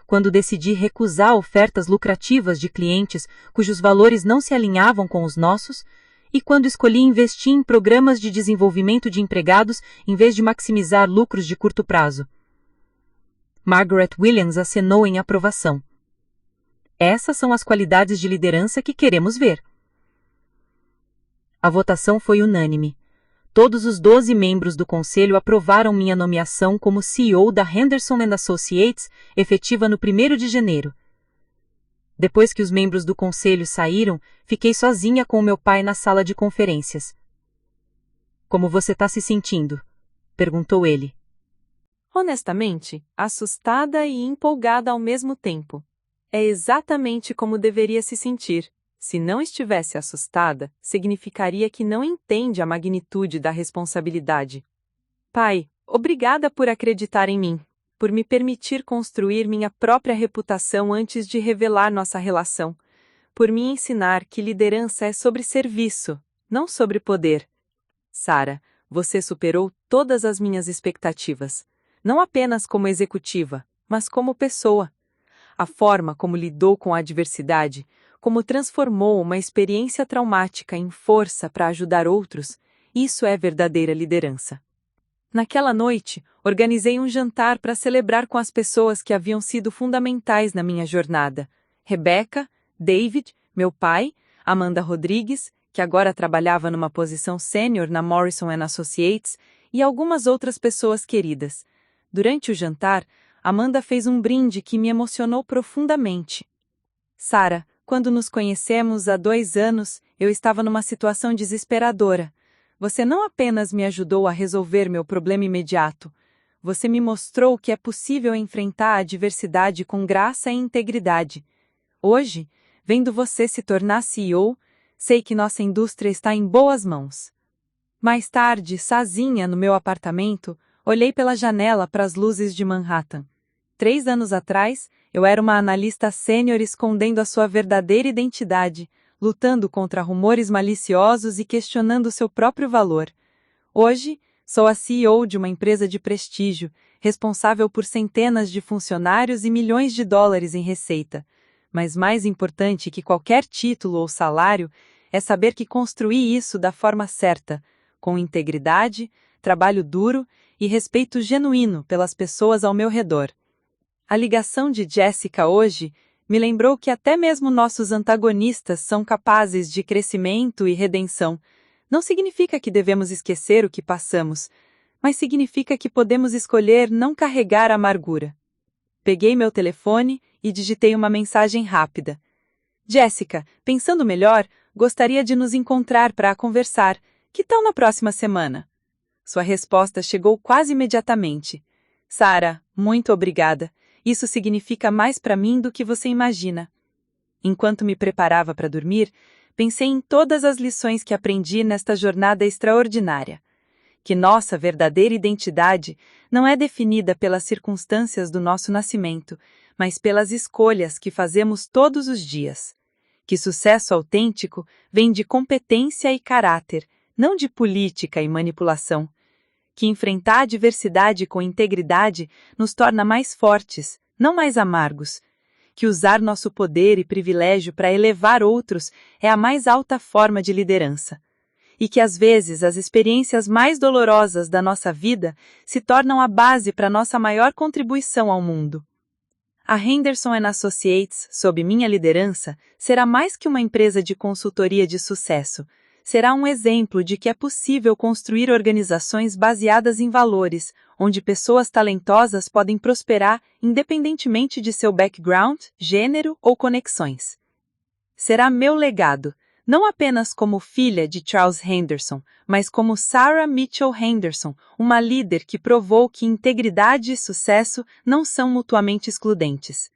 Quando decidi recusar ofertas lucrativas de clientes cujos valores não se alinhavam com os nossos, e quando escolhi investir em programas de desenvolvimento de empregados em vez de maximizar lucros de curto prazo. Margaret Williams acenou em aprovação. Essas são as qualidades de liderança que queremos ver. A votação foi unânime. Todos os 12 membros do conselho aprovaram minha nomeação como CEO da Henderson & Associates, efetiva no 1º de janeiro. Depois que os membros do conselho saíram, fiquei sozinha com meu pai na sala de conferências. Como você está se sentindo? Perguntou ele. Honestamente, assustada e empolgada ao mesmo tempo. É exatamente como deveria se sentir. Se não estivesse assustada, significaria que não entende a magnitude da responsabilidade. Pai, obrigada por acreditar em mim, por me permitir construir minha própria reputação antes de revelar nossa relação, por me ensinar que liderança é sobre serviço, não sobre poder. Sara, você superou todas as minhas expectativas, não apenas como executiva, mas como pessoa. A forma como lidou com a adversidade, como transformou uma experiência traumática em força para ajudar outros, isso é verdadeira liderança. Naquela noite, organizei um jantar para celebrar com as pessoas que haviam sido fundamentais na minha jornada. Rebecca, David, meu pai, Amanda Rodrigues, que agora trabalhava numa posição sênior na Morrison & Associates, e algumas outras pessoas queridas. Durante o jantar, Amanda fez um brinde que me emocionou profundamente. Sara, quando nos conhecemos há 2 anos, eu estava numa situação desesperadora. Você não apenas me ajudou a resolver meu problema imediato, você me mostrou que é possível enfrentar a adversidade com graça e integridade. Hoje, vendo você se tornar CEO, sei que nossa indústria está em boas mãos. Mais tarde, sozinha no meu apartamento, olhei pela janela para as luzes de Manhattan. 3 anos atrás, eu era uma analista sênior escondendo a sua verdadeira identidade, lutando contra rumores maliciosos e questionando seu próprio valor. Hoje, sou a CEO de uma empresa de prestígio, responsável por centenas de funcionários e milhões de dólares em receita. Mas mais importante que qualquer título ou salário é saber que construí isso da forma certa, com integridade, trabalho duro e respeito genuíno pelas pessoas ao meu redor. A ligação de Jessica hoje me lembrou que até mesmo nossos antagonistas são capazes de crescimento e redenção. Não significa que devemos esquecer o que passamos, mas significa que podemos escolher não carregar a amargura. Peguei meu telefone e digitei uma mensagem rápida. Jessica, pensando melhor, gostaria de nos encontrar para conversar. Que tal na próxima semana? Sua resposta chegou quase imediatamente. Sara, muito obrigada. Isso significa mais para mim do que você imagina. Enquanto me preparava para dormir, pensei em todas as lições que aprendi nesta jornada extraordinária. Que nossa verdadeira identidade não é definida pelas circunstâncias do nosso nascimento, mas pelas escolhas que fazemos todos os dias. Que sucesso autêntico vem de competência e caráter, não de política e manipulação. Que enfrentar a adversidade com integridade nos torna mais fortes, não mais amargos. Que usar nosso poder e privilégio para elevar outros é a mais alta forma de liderança. E que às vezes as experiências mais dolorosas da nossa vida se tornam a base para nossa maior contribuição ao mundo. A Henderson & Associates, sob minha liderança, será mais que uma empresa de consultoria de sucesso. Será um exemplo de que é possível construir organizações baseadas em valores, onde pessoas talentosas podem prosperar independentemente de seu background, gênero ou conexões. Será meu legado, Não apenas como filha de Charles Henderson, mas como Sarah Mitchell Henderson, uma líder que provou que integridade e sucesso não são mutuamente excludentes.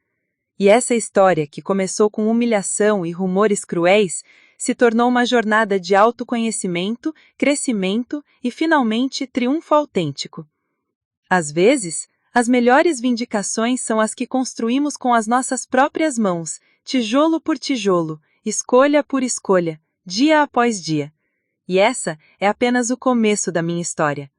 E essa história, que começou com humilhação e rumores cruéis, se tornou uma jornada de autoconhecimento, crescimento e, finalmente, triunfo autêntico. Às vezes, as melhores vindicações são as que construímos com as nossas próprias mãos, tijolo por tijolo, escolha por escolha, dia após dia. E essa é apenas o começo da minha história.